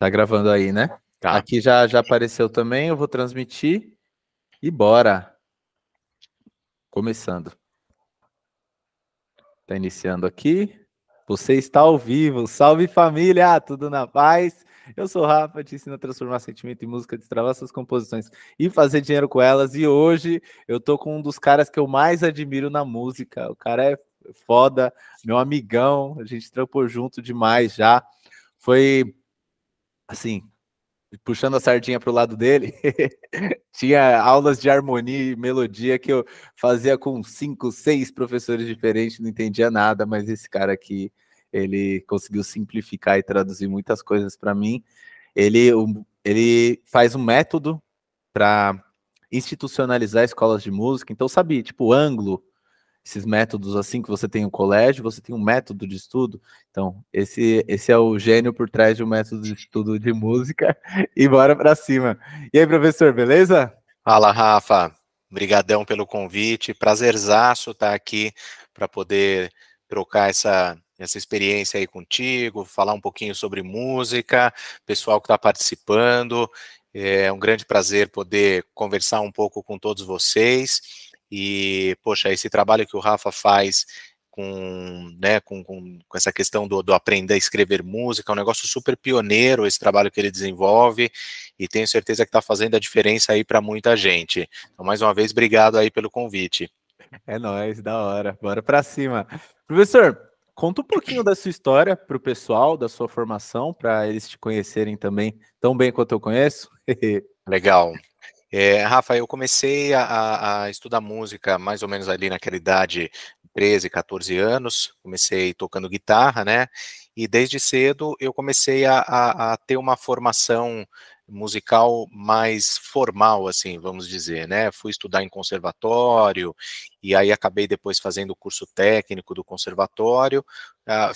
Tá gravando aí, né? Tá. Aqui já apareceu também, eu vou transmitir e bora. Começando. Tá iniciando aqui. Você está ao vivo. Salve família, tudo na paz? Eu sou o Rafa, te ensino a transformar sentimento em música, destravar suas composições e fazer dinheiro com elas. E hoje eu tô com um dos caras que eu mais admiro na música. O cara é foda, meu amigão, a gente trampou junto demais já. Foi assim, puxando a sardinha pro lado dele, tinha aulas de harmonia e melodia que eu fazia com 5, 6 professores diferentes, não entendia nada, mas esse cara aqui, ele conseguiu simplificar e traduzir muitas coisas para mim. Ele faz um método para institucionalizar escolas de música, então sabe, tipo, ângulo, esses métodos assim que você tem um colégio, você tem um método de estudo. Então, esse é o gênio por trás de um método de estudo de música. E bora para cima. E aí, professor, beleza? Fala, Rafa. Obrigadão pelo convite. Prazerzaço estar aqui para poder trocar essa experiência aí contigo, falar um pouquinho sobre música, pessoal que está participando. É um grande prazer poder conversar um pouco com todos vocês. E, poxa, esse trabalho que o Rafa faz com, né, com essa questão do aprender a escrever música, é um negócio super pioneiro esse trabalho que ele desenvolve, e tenho certeza que está fazendo a diferença aí para muita gente. Então, mais uma vez, obrigado aí pelo convite. É nóis, da hora. Bora para cima. Professor, conta um pouquinho da sua história para o pessoal, da sua formação, para eles te conhecerem também tão bem quanto eu conheço. Legal. Rafa, eu comecei a estudar música mais ou menos ali naquela idade, 13, 14 anos, comecei tocando guitarra, né, e desde cedo eu comecei a ter uma formação musical mais formal, assim, vamos dizer, né, fui estudar em conservatório, e aí acabei depois fazendo o curso técnico do conservatório,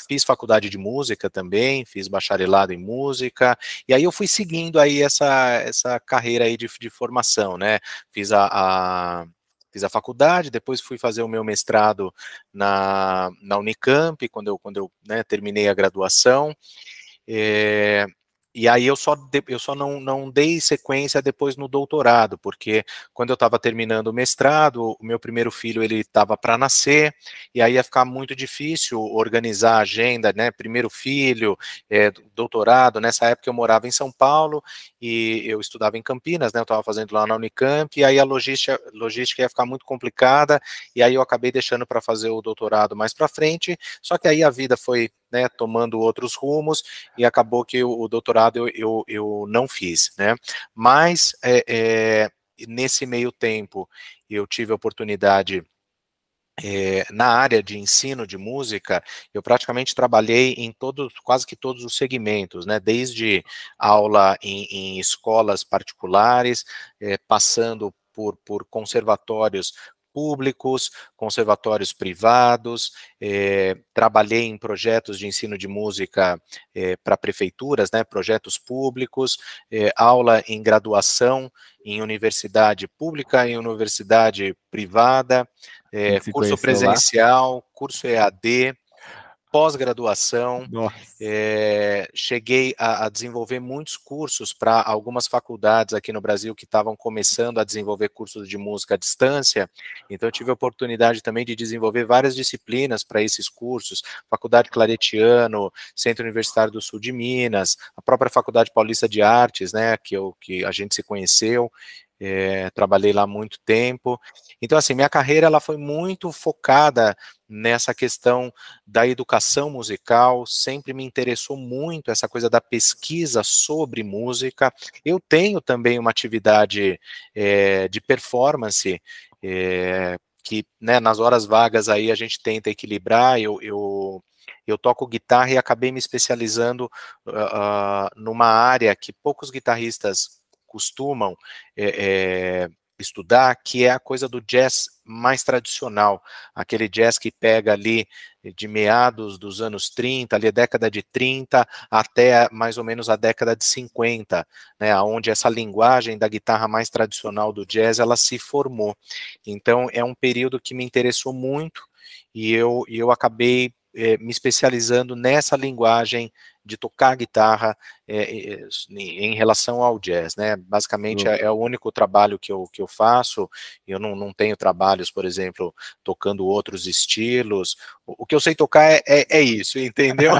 fiz faculdade de música também, fiz bacharelado em música, e aí eu fui seguindo aí essa carreira aí de formação, né, fiz fiz a faculdade, depois fui fazer o meu mestrado na Unicamp, quando eu né, terminei a graduação, e aí eu só não dei sequência depois no doutorado, porque quando eu estava terminando o mestrado, o meu primeiro filho ele estava para nascer, e aí ia ficar muito difícil organizar a agenda, né, primeiro filho, doutorado, nessa época eu morava em São Paulo, e eu estudava em Campinas, né, eu estava fazendo lá na Unicamp, e aí a logística ia ficar muito complicada, e aí eu acabei deixando para fazer o doutorado mais para frente, só que aí a vida foi né, tomando outros rumos, e acabou que o doutorado eu não fiz, né, mas nesse meio tempo eu tive a oportunidade na área de ensino de música, eu praticamente trabalhei em quase que todos os segmentos, né, desde aula em escolas particulares, passando por conservatórios públicos, conservatórios privados, trabalhei em projetos de ensino de música para prefeituras, né, projetos públicos, aula em graduação em universidade pública, em universidade privada, A gente se curso conheceu lá. presencial, curso EAD, pós-graduação, Nossa. cheguei a desenvolver muitos cursos para algumas faculdades aqui no Brasil que estavam começando a desenvolver cursos de música à distância, então eu tive a oportunidade também de desenvolver várias disciplinas para esses cursos, Faculdade Claretiano, Centro Universitário do Sul de Minas, a própria Faculdade Paulista de Artes, né, que a gente se conheceu, trabalhei lá há muito tempo, então assim, minha carreira ela foi muito focada nessa questão da educação musical, sempre me interessou muito essa coisa da pesquisa sobre música, eu tenho também uma atividade de performance, que né, nas horas vagas aí a gente tenta equilibrar, eu toco guitarra e acabei me especializando numa área que poucos guitarristas costumam estudar, que é a coisa do jazz mais tradicional, aquele jazz que pega ali de meados dos anos 30, ali a década de 30 até mais ou menos a década de 50, né, onde essa linguagem da guitarra mais tradicional do jazz, ela se formou. Então, é um período que me interessou muito, e eu acabei me especializando nessa linguagem de tocar guitarra em relação ao jazz, né? Basicamente é o único trabalho que eu faço. Eu não tenho trabalhos, por exemplo, tocando outros estilos. O que eu sei tocar é isso, entendeu?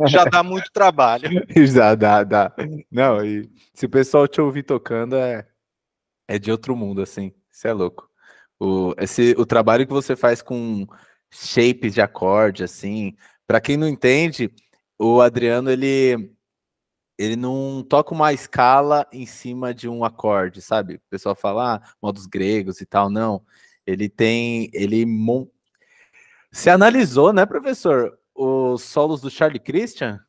Já dá muito trabalho. Já dá. Não, e se o pessoal te ouvir tocando, é de outro mundo, assim. Isso é louco. O trabalho que você faz com shapes de acorde, assim, para quem não entende, o Adriano, ele não toca uma escala em cima de um acorde, sabe? O pessoal fala, modos gregos e tal, não. Você analisou, né, professor, os solos do Charlie Christian?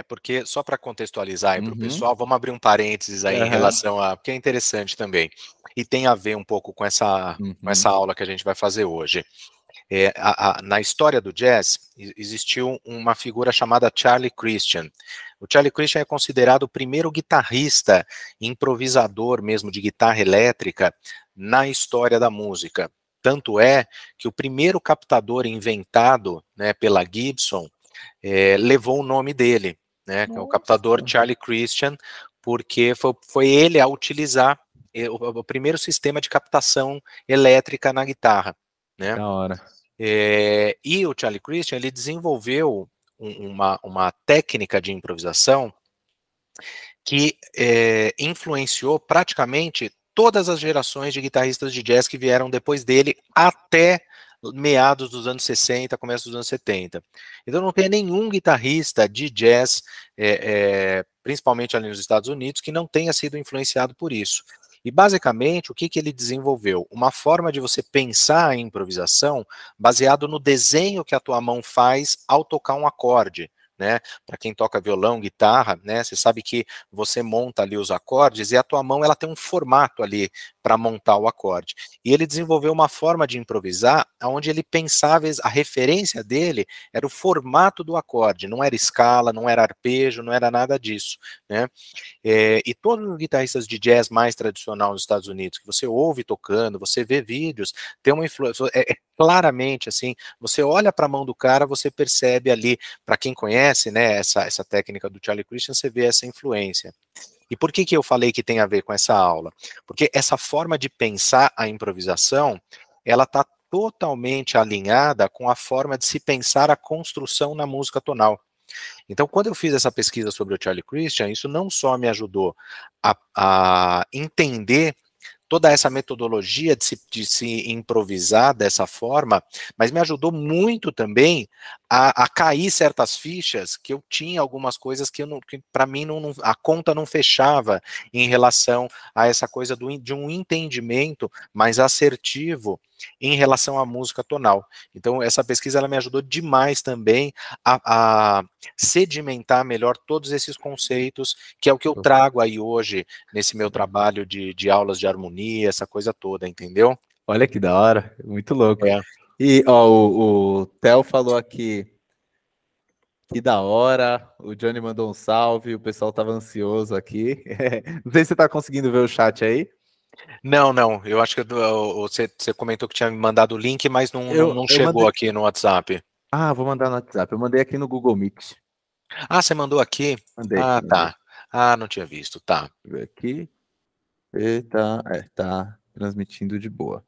Porque só para contextualizar aí para o Uhum. pessoal, vamos abrir um parênteses aí em Aham. relação porque é interessante também, e tem a ver um pouco com essa Uhum. aula que a gente vai fazer hoje. Na história do jazz, existiu uma figura chamada Charlie Christian. O Charlie Christian é considerado o primeiro guitarrista, improvisador mesmo de guitarra elétrica na história da música. Tanto é que o primeiro captador inventado, né, pela Gibson levou o nome dele, né, que é o captador Nossa. Charlie Christian, porque foi ele a utilizar o primeiro sistema de captação elétrica na guitarra, né? Da hora. E o Charlie Christian, ele desenvolveu uma técnica de improvisação que influenciou praticamente todas as gerações de guitarristas de jazz que vieram depois dele até meados dos anos 60, começo dos anos 70. Então não tem nenhum guitarrista de jazz, principalmente ali nos Estados Unidos, que não tenha sido influenciado por isso. E basicamente, o que ele desenvolveu? Uma forma de você pensar a improvisação baseado no desenho que a tua mão faz ao tocar um acorde, né? Para quem toca violão, guitarra, né? Você sabe que você monta ali os acordes e a tua mão ela tem um formato ali para montar o acorde. E ele desenvolveu uma forma de improvisar onde ele pensava, a referência dele era o formato do acorde, não era escala, não era arpejo, não era nada disso, né? E todos os guitarristas de jazz mais tradicional nos Estados Unidos, que você ouve tocando, você vê vídeos, tem uma influência, claramente assim, você olha para a mão do cara, você percebe ali, para quem conhece, né, essa técnica do Charlie Christian, você vê essa influência. E por que eu falei que tem a ver com essa aula? Porque essa forma de pensar a improvisação, ela está totalmente alinhada com a forma de se pensar a construção na música tonal. Então, quando eu fiz essa pesquisa sobre o Charlie Christian, isso não só me ajudou a entender toda essa metodologia de se improvisar dessa forma, mas me ajudou muito também a cair certas fichas que eu tinha algumas coisas que para mim a conta não fechava em relação a essa coisa de um entendimento mais assertivo em relação à música tonal. Então essa pesquisa ela me ajudou demais também a sedimentar melhor todos esses conceitos, que é o que eu trago aí hoje nesse meu trabalho de aulas de harmonia, essa coisa toda, entendeu? Olha que da hora, muito louco. É. E ó, o Theo falou aqui, que da hora, o Johnny mandou um salve, o pessoal tava ansioso aqui. Não sei se você tá conseguindo ver o chat aí. Não, eu acho que você comentou que tinha me mandado o link, mas não Eu chegou mandei. aqui no WhatsApp. Vou mandar no WhatsApp. Eu mandei aqui no Google Meet. Ah, você mandou aqui? Mandei aqui, Ah, mandei. tá. Ah, não tinha visto, tá. Deixa eu ver aqui. Eita, tá transmitindo de boa.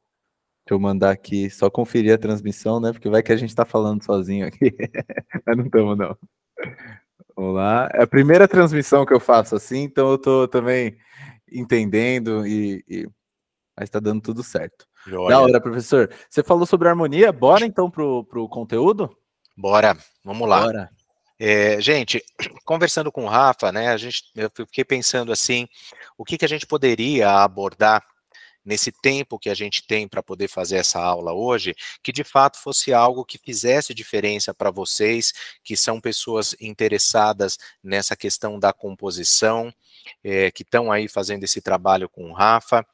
Deixa eu mandar aqui, só conferir a transmissão, né? Porque vai que a gente tá falando sozinho aqui. Mas não estamos, não. Vamos lá. É a primeira transmissão que eu faço assim, então eu tô também entendendo mas tá dando tudo certo. Da Joia. hora, professor. Você falou sobre harmonia, bora então pro conteúdo? Bora, vamos lá. Bora. Gente, conversando com o Rafa, né, eu fiquei pensando assim, o que a gente poderia abordar nesse tempo que a gente tem para poder fazer essa aula hoje, que de fato fosse algo que fizesse diferença para vocês, que são pessoas interessadas nessa questão da composição, que estão aí fazendo esse trabalho com o Rafa.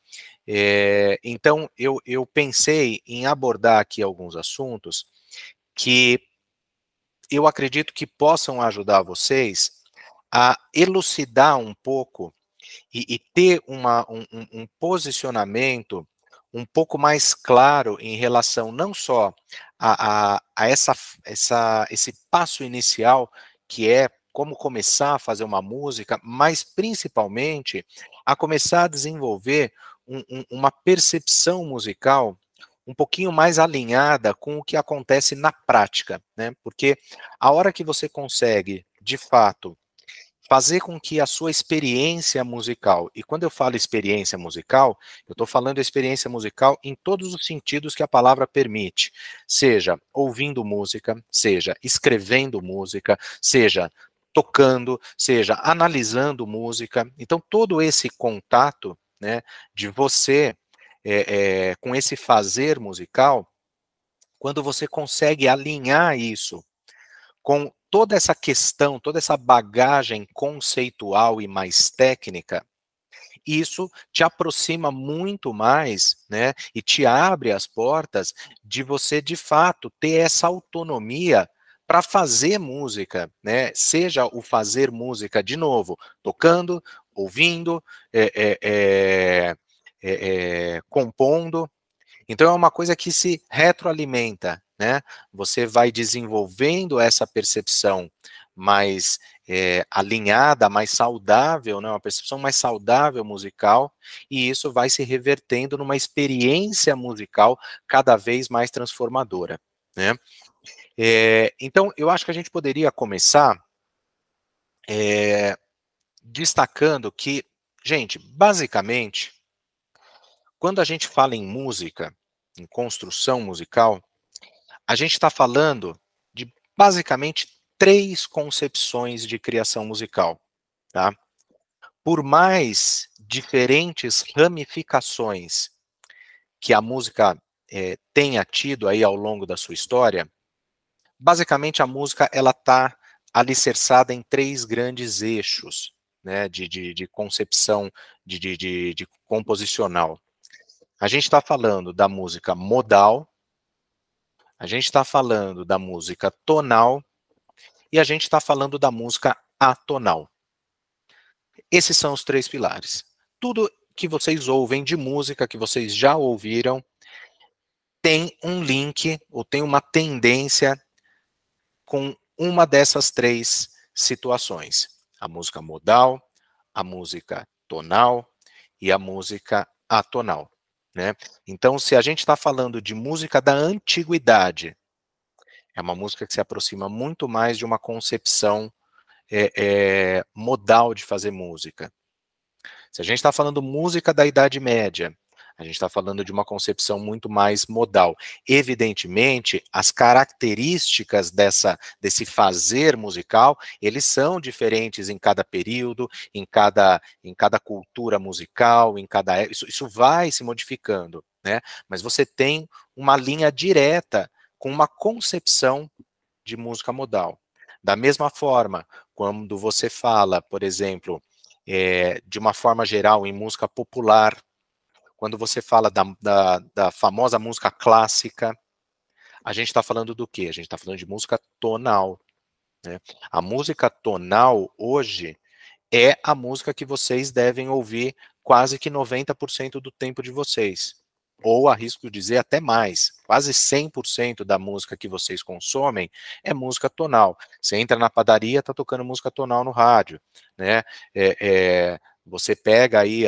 Então, eu pensei em abordar aqui alguns assuntos que eu acredito que possam ajudar vocês a elucidar um pouco e ter um posicionamento um pouco mais claro em relação não só a esse passo inicial que é como começar a fazer uma música, mas principalmente a começar a desenvolver uma percepção musical um pouquinho mais alinhada com o que acontece na prática, né? Porque a hora que você consegue, de fato, fazer com que a sua experiência musical, e quando eu falo experiência musical, eu estou falando experiência musical em todos os sentidos que a palavra permite, seja ouvindo música, seja escrevendo música, seja tocando, seja analisando música. Então, todo esse contato, né, de você com esse fazer musical, quando você consegue alinhar isso com toda essa questão, toda essa bagagem conceitual e mais técnica, isso te aproxima muito mais, né, e te abre as portas de você, de fato, ter essa autonomia para fazer música, né, seja o fazer música, de novo, tocando, ouvindo, compondo. Então é uma coisa que se retroalimenta, né? Você vai desenvolvendo essa percepção mais alinhada, mais saudável, né? Uma percepção mais saudável musical, e isso vai se revertendo numa experiência musical cada vez mais transformadora, né? Então eu acho que a gente poderia começar destacando que, gente, basicamente, quando a gente fala em música, em construção musical, a gente está falando de basicamente 3 concepções de criação musical, tá? Por mais diferentes ramificações que a música tenha tido aí ao longo da sua história, basicamente a música ela está alicerçada em 3 grandes eixos, né, de concepção de composicional. A gente está falando da música modal, a gente está falando da música tonal e a gente está falando da música atonal. Esses são os 3 pilares. Tudo que vocês ouvem de música, que vocês já ouviram, tem um link ou tem uma tendência com uma dessas 3 situações. A música modal, a música tonal e a música atonal, né? Então, se a gente está falando de música da antiguidade, é uma música que se aproxima muito mais de uma concepção modal de fazer música. Se a gente está falando música da Idade Média, a gente está falando de uma concepção muito mais modal. Evidentemente, as características desse fazer musical, eles são diferentes em cada período, em cada cultura musical, isso vai se modificando, né? Mas você tem uma linha direta com uma concepção de música modal. Da mesma forma, quando você fala, por exemplo, de uma forma geral em música popular, quando você fala da famosa música clássica, a gente está falando do quê? A gente está falando de música tonal, né? A música tonal, hoje, é a música que vocês devem ouvir quase que 90% do tempo de vocês. Ou, arrisco dizer, até mais. Quase 100% da música que vocês consomem é música tonal. Você entra na padaria, está tocando música tonal no rádio, né? Você pega aí,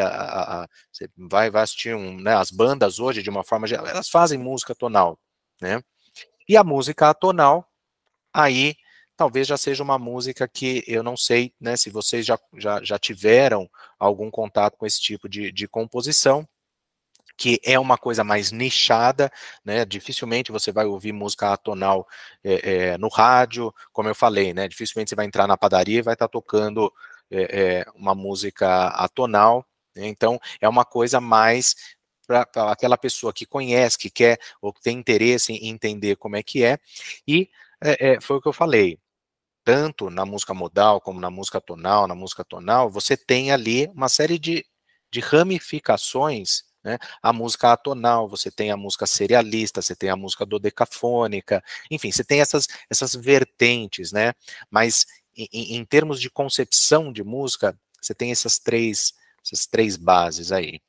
você vai assistir né, as bandas hoje, de uma forma geral, elas fazem música tonal, né? E a música atonal, aí talvez já seja uma música que eu não sei, né, se vocês já tiveram algum contato com esse tipo de composição, que é uma coisa mais nichada, né, dificilmente você vai ouvir música atonal no rádio, como eu falei, né, dificilmente você vai entrar na padaria e vai estar tocando uma música atonal, né, então é uma coisa mais para aquela pessoa que conhece, que quer, ou que tem interesse em entender como é que é, e foi o que eu falei, tanto na música modal, como na música tonal, você tem ali uma série de ramificações, né? A música atonal, você tem a música serialista, você tem a música dodecafônica, enfim, você tem essas vertentes, né? Mas em termos de concepção de música, você tem essas três bases aí.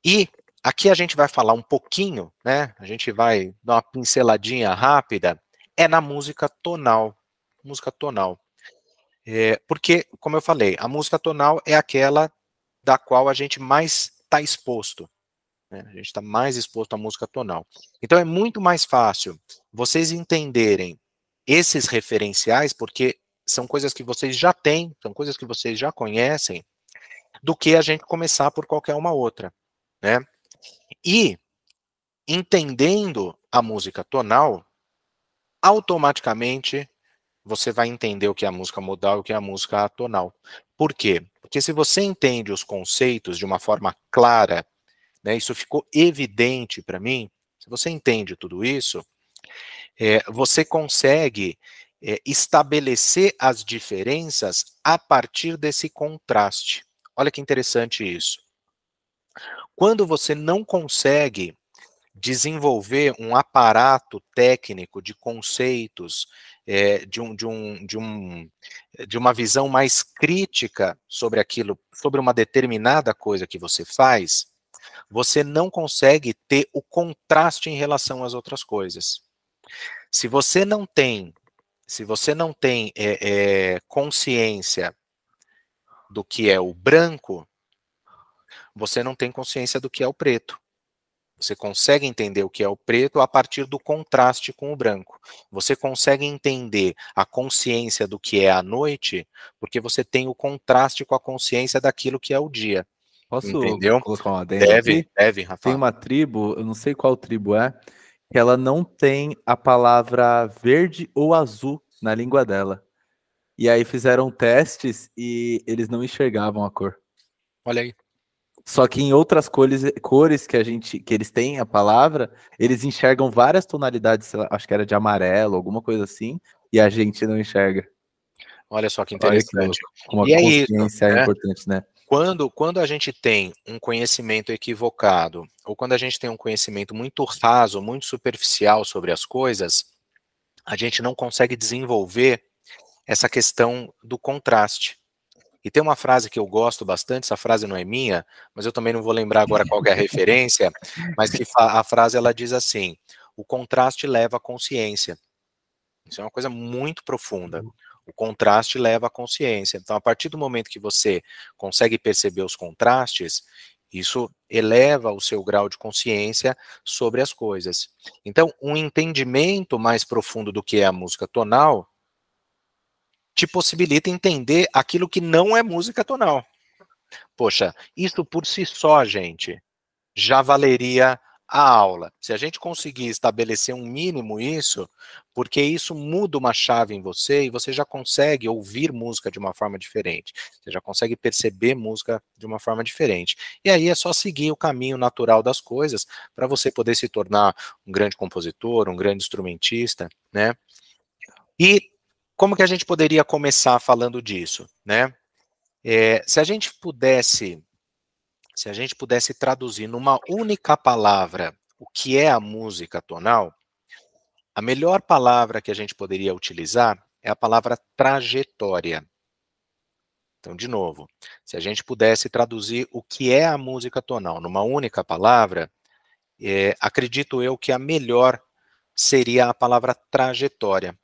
E aqui a gente vai falar um pouquinho, né? A gente vai dar uma pinceladinha rápida, na música tonal. música tonal. Porque, como eu falei, a música tonal é aquela da qual a gente mais está exposto, né? A gente está mais exposto à música tonal. Então é muito mais fácil vocês entenderem esses referenciais, porque são coisas que vocês já têm, são coisas que vocês já conhecem, do que a gente começar por qualquer uma outra, né? E, entendendo a música tonal, automaticamente você vai entender o que é a música modal e o que é a música atonal. Por quê? Porque se você entende os conceitos de uma forma clara, né, isso ficou evidente para mim, se você entende tudo isso, você consegue estabelecer as diferenças a partir desse contraste. Olha que interessante isso. Quando você não consegue desenvolver um aparato técnico de conceitos, de uma visão mais crítica sobre aquilo, sobre uma determinada coisa que você faz, você não consegue ter o contraste em relação às outras coisas. Se você não tem, consciência do que é o branco, você não tem consciência do que é o preto. Você consegue entender o que é o preto a partir do contraste com o branco. Você consegue entender a consciência do que é a noite, porque você tem o contraste com a consciência daquilo que é o dia. Posso Entendeu? colocar um adendo Deve, aqui? deve, Tem Rafa. uma tribo, eu não sei qual tribo é, que ela não tem a palavra verde ou azul na língua dela. E aí fizeram testes e eles não enxergavam a cor. Olha aí. Só que em outras cores que eles têm a palavra, eles enxergam várias tonalidades, sei lá, acho que era de amarelo, alguma coisa assim, e a gente não enxerga. Olha só que Olha que interessante. louco, como a E é isso, consciência é né? importante, né? Quando a gente tem um conhecimento equivocado, ou quando a gente tem um conhecimento muito raso, muito superficial sobre as coisas, a gente não consegue desenvolver essa questão do contraste. E tem uma frase que eu gosto bastante, essa frase não é minha, mas eu também não vou lembrar agora qual que é a referência, mas que a frase ela diz assim: o contraste leva à consciência. Isso é uma coisa muito profunda. O contraste leva à consciência. Então, a partir do momento que você consegue perceber os contrastes, isso eleva o seu grau de consciência sobre as coisas. Então, um entendimento mais profundo do que é a música tonal te possibilita entender aquilo que não é música tonal. Poxa, isso por si só, gente, já valeria a aula. Se a gente conseguir estabelecer um mínimo isso, porque isso muda uma chave em você e você já consegue ouvir música de uma forma diferente. Você já consegue perceber música de uma forma diferente. E aí é só seguir o caminho natural das coisas para você poder se tornar um grande compositor, um grande instrumentista, né? E como que a gente poderia começar falando disso, né? Se a gente pudesse traduzir numa única palavra o que é a música tonal, a melhor palavra que a gente poderia utilizar é a palavra trajetória. Então, de novo, se a gente pudesse traduzir o que é a música tonal numa única palavra, acredito eu que a melhor seria a palavra trajetória.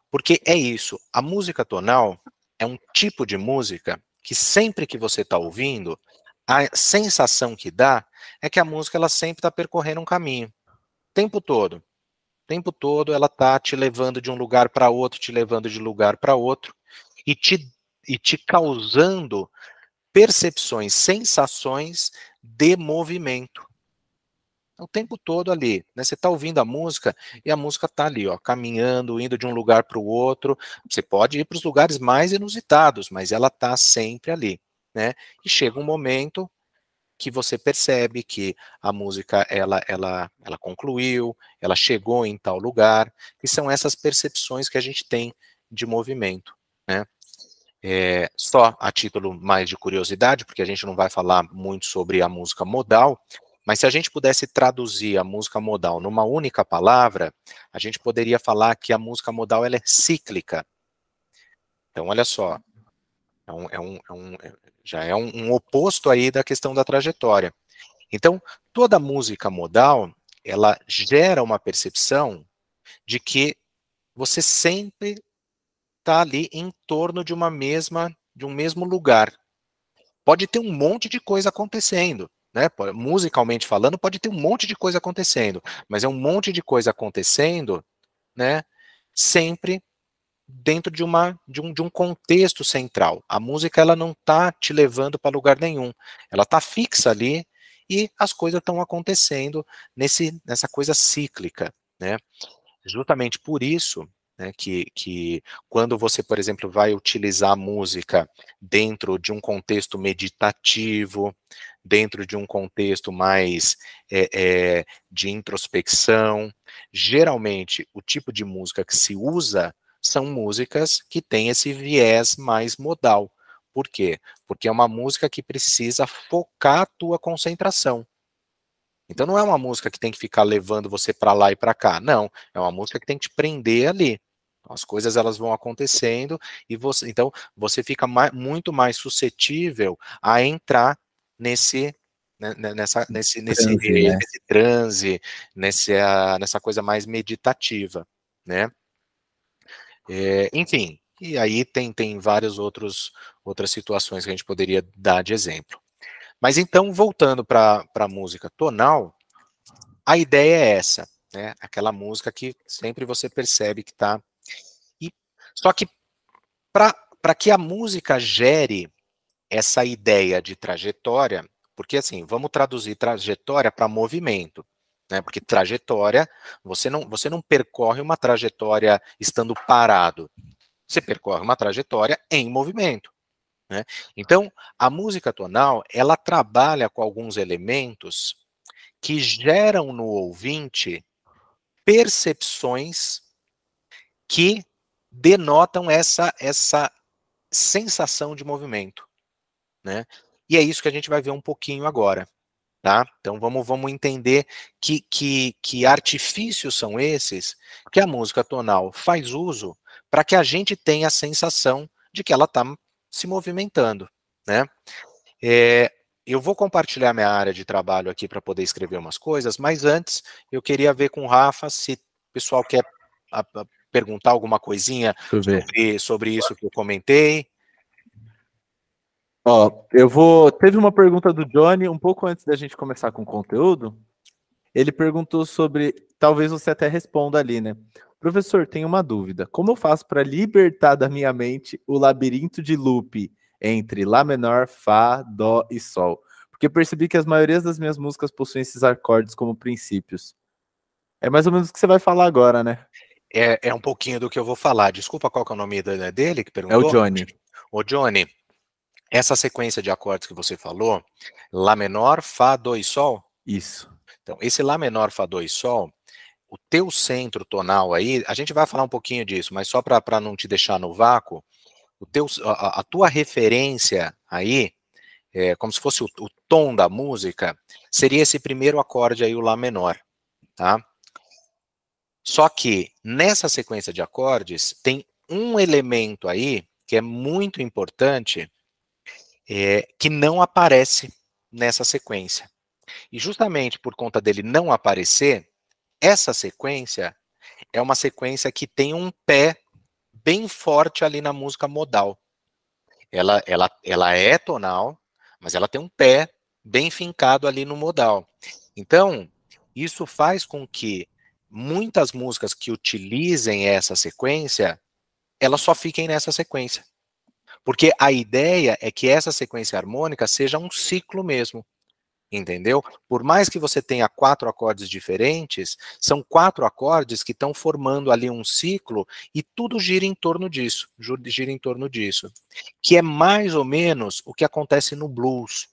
Porque é isso, a música tonal é um tipo de música que sempre que você está ouvindo, a sensação que dá é que a música ela sempre está percorrendo um caminho, o tempo todo. O tempo todo ela está te levando de um lugar para outro, te levando de lugar para outro, e te causando percepções, sensações de movimento. O tempo todo ali, né? Você está ouvindo a música e a música está ali, ó, caminhando, indo de um lugar para o outro. Você pode ir para os lugares mais inusitados, mas ela está sempre ali, né? E chega um momento que você percebe que a música ela concluiu, ela chegou em tal lugar, e são essas percepções que a gente tem de movimento, né? Só a título mais de curiosidade, porque a gente não vai falar muito sobre a música modal, mas se a gente pudesse traduzir a música modal numa única palavra, a gente poderia falar que a música modal ela é cíclica. Então, olha só, já é um oposto aí da questão da trajetória. Então, toda música modal, ela gera uma percepção de que você sempre está ali em torno de um mesmo lugar. Pode ter um monte de coisa acontecendo, né? Musicalmente falando, pode ter um monte de coisa acontecendo, mas é um monte de coisa acontecendo, né? Sempre dentro de um contexto central. A música, ela não está te levando para lugar nenhum. Ela está fixa ali e as coisas estão acontecendo nessa coisa cíclica, né? Justamente por isso, né, que quando você, por exemplo, vai utilizar a música dentro de um contexto meditativo, dentro de um contexto mais de introspecção, geralmente o tipo de música que se usa são músicas que têm esse viés mais modal. Por quê? Porque é uma música que precisa focar a tua concentração. Então não é uma música que tem que ficar levando você para lá e para cá, não, é uma música que tem que te prender ali. As coisas, elas vão acontecendo e então você fica muito mais suscetível a entrar nesse Transe, né? transe, nessa coisa mais meditativa, né? Enfim, e aí tem várias outras situações que a gente poderia dar de exemplo. Mas então, voltando para a música tonal, a ideia é essa, né? Aquela música que sempre você percebe que está... Só que para que a música gere essa ideia de trajetória, porque assim, vamos traduzir trajetória para movimento, né? Porque trajetória, você não percorre uma trajetória estando parado, você percorre uma trajetória em movimento, né? Então, a música tonal, ela trabalha com alguns elementos que geram no ouvinte percepções que denotam essa sensação de movimento, né? E é isso que a gente vai ver um pouquinho agora, tá? Então vamos entender que artifícios são esses que a música tonal faz uso para que a gente tenha a sensação de que ela está se movimentando, né? Eu vou compartilhar minha área de trabalho aqui para poder escrever umas coisas, mas antes eu queria ver com o Rafa se o pessoal quer perguntar alguma coisinha Deixa eu ver. sobre isso que eu comentei. Ó, eu vou. Teve uma pergunta do Johnny um pouco antes da gente começar com o conteúdo. Ele perguntou sobre. Talvez você até responda ali, né? Professor, tenho uma dúvida. Como eu faço para libertar da minha mente o labirinto de loop entre Lá menor, Fá, Dó e Sol? Porque percebi que as maiorias das minhas músicas possuem esses acordes como princípios. É mais ou menos o que você vai falar agora, né? É um pouquinho do que eu vou falar. Desculpa, qual que é o nome dele que É o perguntou? Johnny. Ô, Johnny, essa sequência de acordes que você falou, Lá menor, Fá, Dó e Sol. Isso. Então, esse Lá menor, Fá, Dó e Sol, o teu centro tonal aí, a gente vai falar um pouquinho disso, mas só para não te deixar no vácuo, a tua referência aí, como se fosse o tom da música, seria esse primeiro acorde aí, o Lá menor, tá? Só que nessa sequência de acordes tem um elemento aí que é muito importante, que não aparece nessa sequência. E justamente por conta dele não aparecer, essa sequência é uma sequência que tem um pé bem forte ali na música modal. Ela é tonal, mas ela tem um pé bem fincado ali no modal. Então, isso faz com que muitas músicas que utilizem essa sequência, elas só fiquem nessa sequência. Porque a ideia é que essa sequência harmônica seja um ciclo mesmo. Entendeu? Por mais que você tenha 4 acordes diferentes, são 4 acordes que estão formando ali um ciclo e tudo gira em torno disso, que é mais ou menos o que acontece no blues,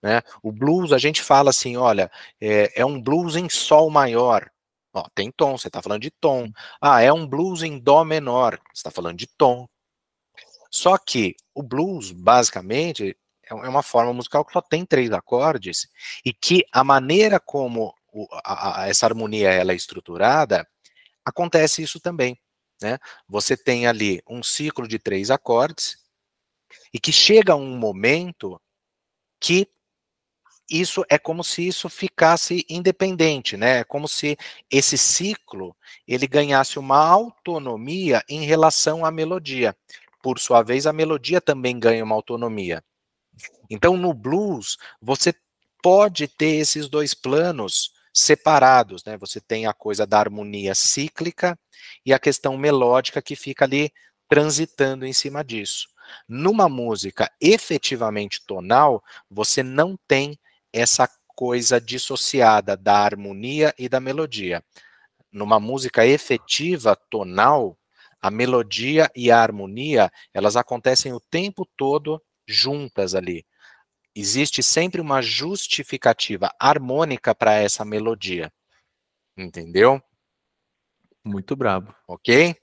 né? O blues, a gente fala assim, olha, é um blues em sol maior. Ó, tem tom, você está falando de tom. Ah, é um blues em dó menor, você está falando de tom. Só que o blues, basicamente, é uma forma musical que só tem 3 acordes e que a maneira como essa harmonia ela é estruturada, acontece isso também, né? Você tem ali um ciclo de 3 acordes e que chega um momento que isso é como se isso ficasse independente, né? É como se esse ciclo ele ganhasse uma autonomia em relação à melodia. Por sua vez, a melodia também ganha uma autonomia. Então, no blues, você pode ter esses dois planos separados, né? Você tem a coisa da harmonia cíclica e a questão melódica que fica ali transitando em cima disso. Numa música efetivamente tonal, você não tem essa coisa dissociada da harmonia e da melodia. Numa música efetiva tonal, a melodia e a harmonia, elas acontecem o tempo todo juntas ali. Existe sempre uma justificativa harmônica para essa melodia. Entendeu? Muito brabo. Ok?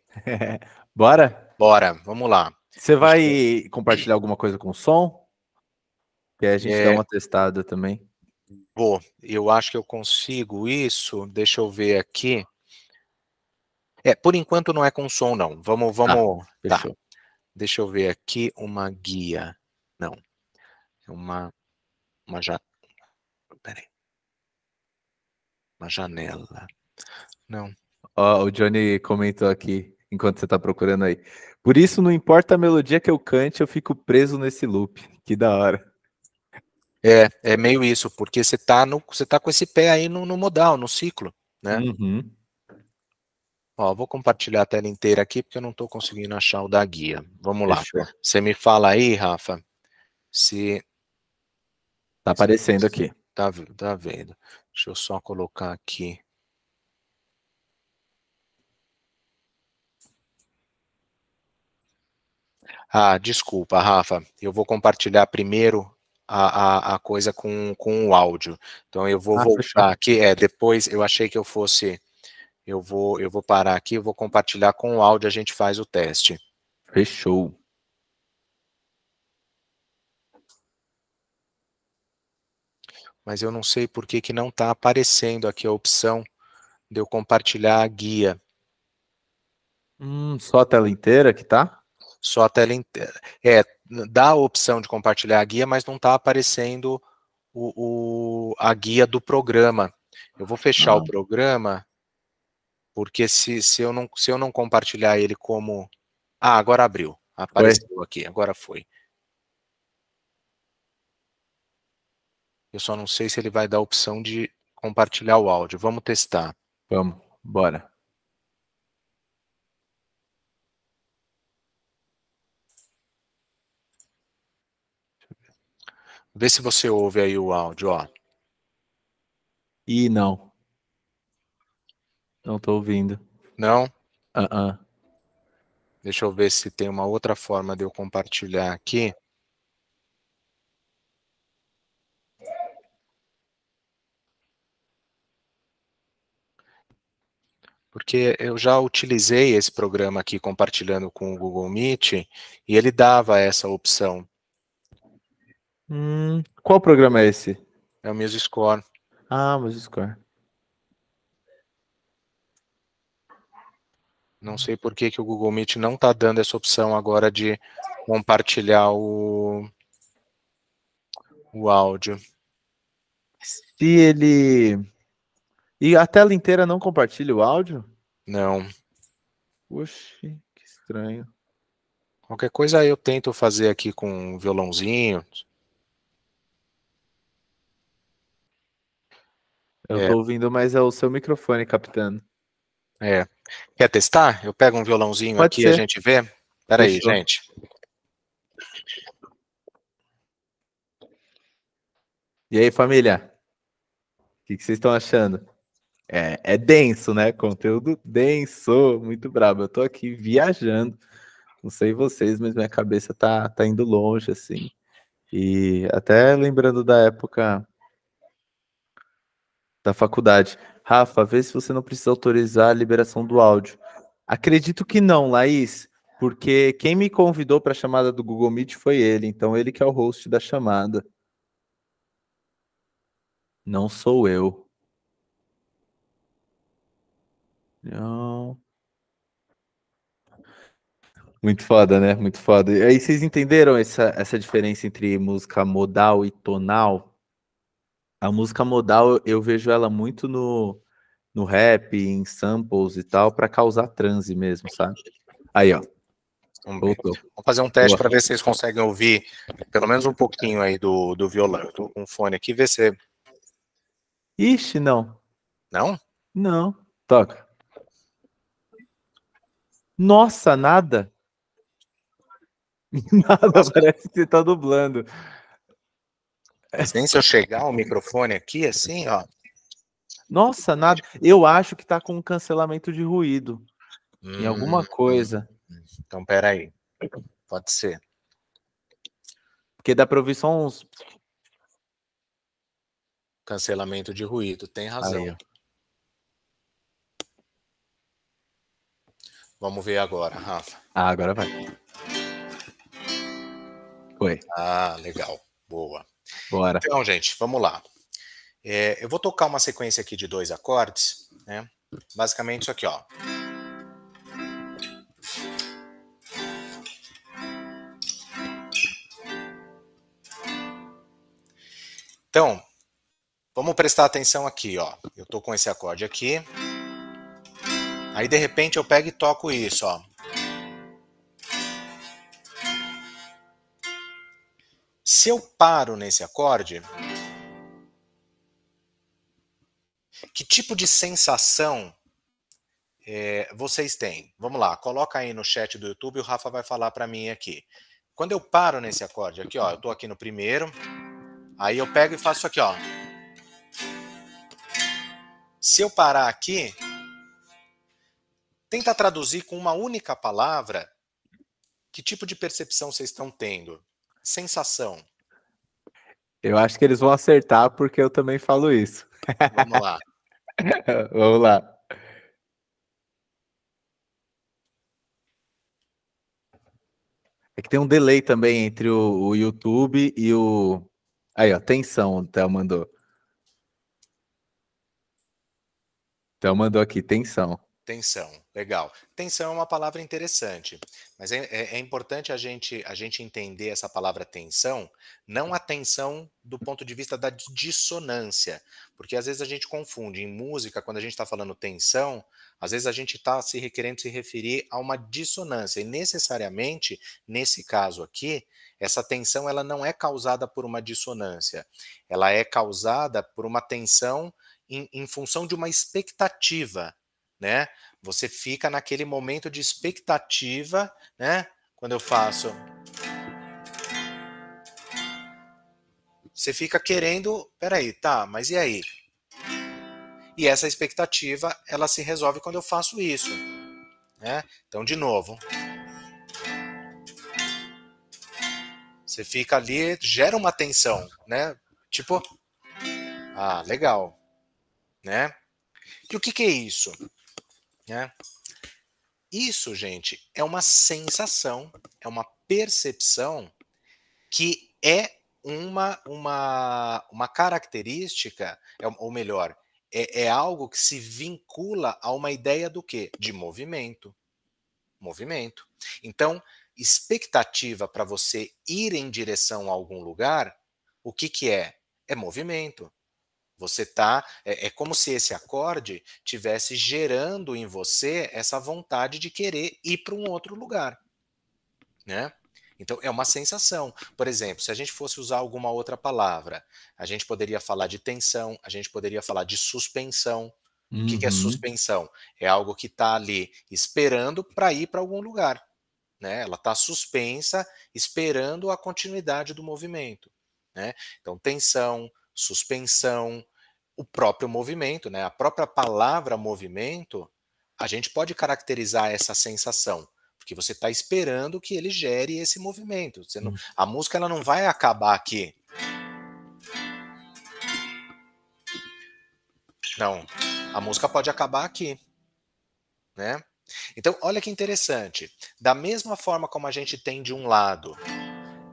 Bora? Bora, vamos lá. Você Deixa eu- vai compartilhar alguma coisa com som? Que aí a gente dá É, uma testada também. eu acho que eu consigo isso. Deixa eu ver aqui. Por enquanto não é com som, não. Tá, Tá. fechou. Deixa eu ver aqui uma guia. Não, é uma ja... Peraí, uma janela. Não. Ó, o Johnny comentou aqui, enquanto você tá procurando aí. Por isso, não importa a melodia que eu cante, eu fico preso nesse loop. Que da hora. É meio isso, porque você tá com esse pé aí no modal, no ciclo, né? Uhum. Ó, vou compartilhar a tela inteira aqui porque eu não estou conseguindo achar o da guia. Vamos lá. Fechou. Você me fala aí, Rafa, se Tá aparecendo aqui. tá vendo. Deixa eu só colocar aqui. Ah, desculpa, Rafa. Eu vou compartilhar primeiro a coisa com o áudio. Então eu vou Ah, fechou. voltar aqui. Depois eu achei que eu fosse. Eu vou parar aqui, eu vou compartilhar com o áudio, a gente faz o teste. Fechou. Mas eu não sei por que que não está aparecendo aqui a opção de eu compartilhar a guia. Só a tela inteira que tá? Só a tela inteira. Dá a opção de compartilhar a guia, mas não está aparecendo a guia do programa. Eu vou fechar o Ah, programa, porque se eu não compartilhar ele como... Ah, agora abriu. foi? Apareceu aqui, agora foi. Eu só não sei se ele vai dar a opção de compartilhar o áudio. Vamos testar. Vamos, bora. Vê se você ouve aí o áudio, ó. Ih, não. Não tô ouvindo. Não? Ah. Deixa eu ver se tem uma outra forma de eu compartilhar aqui. Porque eu já utilizei esse programa aqui compartilhando com o Google Meet e ele dava essa opção. Qual programa é esse? É o MuseScore. Ah, MuseScore. Não sei por que que o Google Meet não está dando essa opção agora de compartilhar o áudio. Se ele... E a tela inteira não compartilha o áudio? Não. Oxi, que estranho. Qualquer coisa aí eu tento fazer aqui com um violãozinho. Eu É, tô ouvindo, mas é o seu microfone captando. é. Quer testar? Eu pego um violãozinho Pode aqui e a ser. gente vê. Espera aí, Fechou. gente. E aí, família? O que vocês estão achando? É denso, né? Conteúdo denso, muito brabo. Eu tô aqui viajando. Não sei vocês, mas minha cabeça tá indo longe, assim. E até lembrando da época da faculdade. Rafa, vê se você não precisa autorizar a liberação do áudio. Acredito que não, Laís, porque quem me convidou para a chamada do Google Meet foi ele, então ele que é o host da chamada. Não sou eu. Não. Muito foda, né? Muito foda. E aí, vocês entenderam essa diferença entre música modal e tonal? A música modal, eu vejo ela muito no rap, em samples e tal, para causar transe mesmo, sabe? Aí, ó, Vamos ver. voltou. Vamos fazer um teste Boa. para ver se vocês conseguem ouvir pelo menos um pouquinho aí do violão. Eu tô com o fone aqui, vê se... Ixi, não. Não? Não. Toca. Nossa, nada. Nada, Nossa, parece que você tá dublando. mas nem se eu chegar o microfone aqui, assim, ó. Nossa, nada. Eu acho que tá com um cancelamento de ruído em alguma Hum, coisa. então, peraí. Pode ser. Porque dá pra ouvir só uns. Cancelamento de ruído, tem Aí, razão. ó. Vamos ver agora, Rafa. Ah, agora vai. Foi. Ah, legal. Boa. Bora. Então, gente, vamos lá. Eu vou tocar uma sequência aqui de 2 acordes, né? Basicamente isso aqui, ó. Então, vamos prestar atenção aqui, ó. Eu tô com esse acorde aqui. Aí, de repente, eu pego e toco isso, ó. Se eu paro nesse acorde, que tipo de sensação vocês têm? Vamos lá, coloca aí no chat do YouTube, o Rafa vai falar para mim aqui. Quando eu paro nesse acorde aqui, ó, eu tô aqui no primeiro, aí eu pego e faço isso aqui, ó. Se eu parar aqui, tenta traduzir com uma única palavra que tipo de percepção vocês estão tendo. Sensação. Eu acho que eles vão acertar porque eu também falo isso. Vamos lá. Vamos lá. É que tem um delay também entre o YouTube e o. Aí, ó, tensão, o Theo mandou. O Theo mandou aqui, tensão. Tensão, legal. Tensão é uma palavra interessante, mas é importante a gente entender essa palavra tensão, não a tensão do ponto de vista da dissonância, porque às vezes a gente confunde em música, quando a gente está falando tensão, às vezes a gente está querendo se referir a uma dissonância, e necessariamente, nesse caso aqui, essa tensão ela não é causada por uma dissonância, ela é causada por uma tensão em função de uma expectativa, né? Você fica naquele momento de expectativa, né? Quando eu faço, você fica querendo, peraí, tá, mas e aí? E essa expectativa, ela se resolve quando eu faço isso, né? Então, de novo, você fica ali, gera uma tensão, né? Tipo, ah, legal, né? E o que é isso? Né? Isso, gente, é uma sensação, é uma percepção que é uma característica, ou melhor, é algo que se vincula a uma ideia do quê? De movimento. Movimento. Então, expectativa para você ir em direção a algum lugar, o que é? É movimento. Você tá. É como se esse acorde tivesse gerando em você essa vontade de querer ir para um outro lugar, né? Então é uma sensação. Por exemplo, se a gente fosse usar alguma outra palavra, a gente poderia falar de tensão, a gente poderia falar de suspensão. O que é Uhum. suspensão? É algo que está ali esperando para ir para algum lugar, né? Ela está suspensa, esperando a continuidade do movimento, né? Então tensão, suspensão, o próprio movimento, né? A própria palavra movimento, a gente pode caracterizar essa sensação, porque você está esperando que ele gere esse movimento. A música ela não vai acabar aqui. Não, a música pode acabar aqui, né? Então, olha que interessante. Da mesma forma como a gente tem de um lado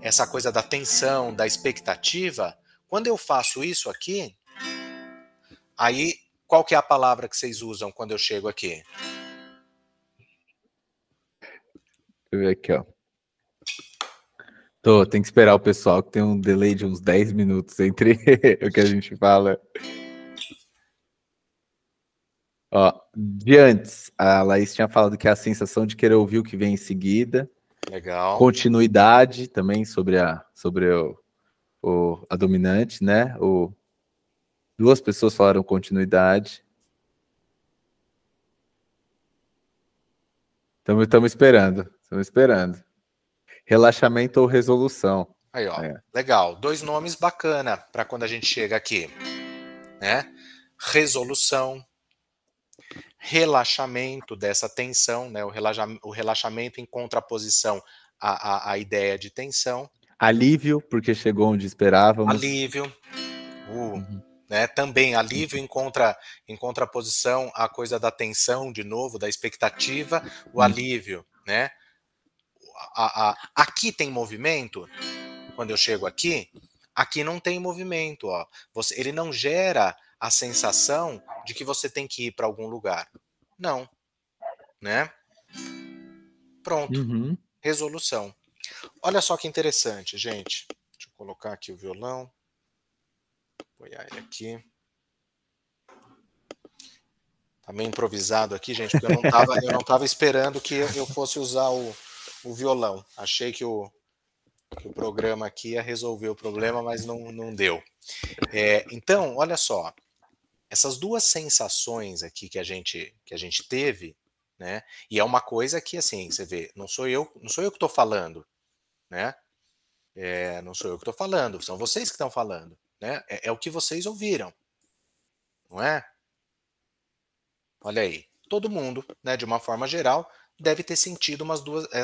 essa coisa da tensão, da expectativa, quando eu faço isso aqui, aí qual que é a palavra que vocês usam quando eu chego aqui? Deixa eu ver aqui, ó. Tem que esperar o pessoal, que tem um delay de uns 10 minutos entre o que a gente fala. Ó, de antes, a Laís tinha falado que é a sensação de querer ouvir o que vem em seguida. Legal. Continuidade também sobre a dominante, né? Duas pessoas falaram continuidade. Estamos esperando. Relaxamento ou resolução. Aí, ó. Legal. 2 nomes bacana para quando a gente chega aqui, né? Resolução, relaxamento dessa tensão, né? O relaxamento em contraposição à ideia de tensão. Alívio, porque chegou onde esperávamos. Alívio, né? Também alívio em contraposição à coisa da tensão, de novo, da expectativa, o alívio, né? Aqui tem movimento. Quando eu chego aqui não tem movimento, ó. Ele não gera a sensação de que você tem que ir para algum lugar. Não, né? Pronto. Resolução. Olha só que interessante, gente. Deixa eu colocar aqui o violão. Apoiar ele aqui. Tá meio improvisado aqui, gente, porque eu não tava esperando que eu fosse usar o violão. Achei que o programa aqui ia resolver o problema, mas não deu. Então, olha só. Essas duas sensações aqui que a gente teve, né? E é uma coisa que, assim, você vê, não sou eu que estou falando, né? Não sou eu que estou falando, são vocês que estão falando, né? É o que vocês ouviram, não é? Olha aí, todo mundo, né, de uma forma geral, deve ter sentido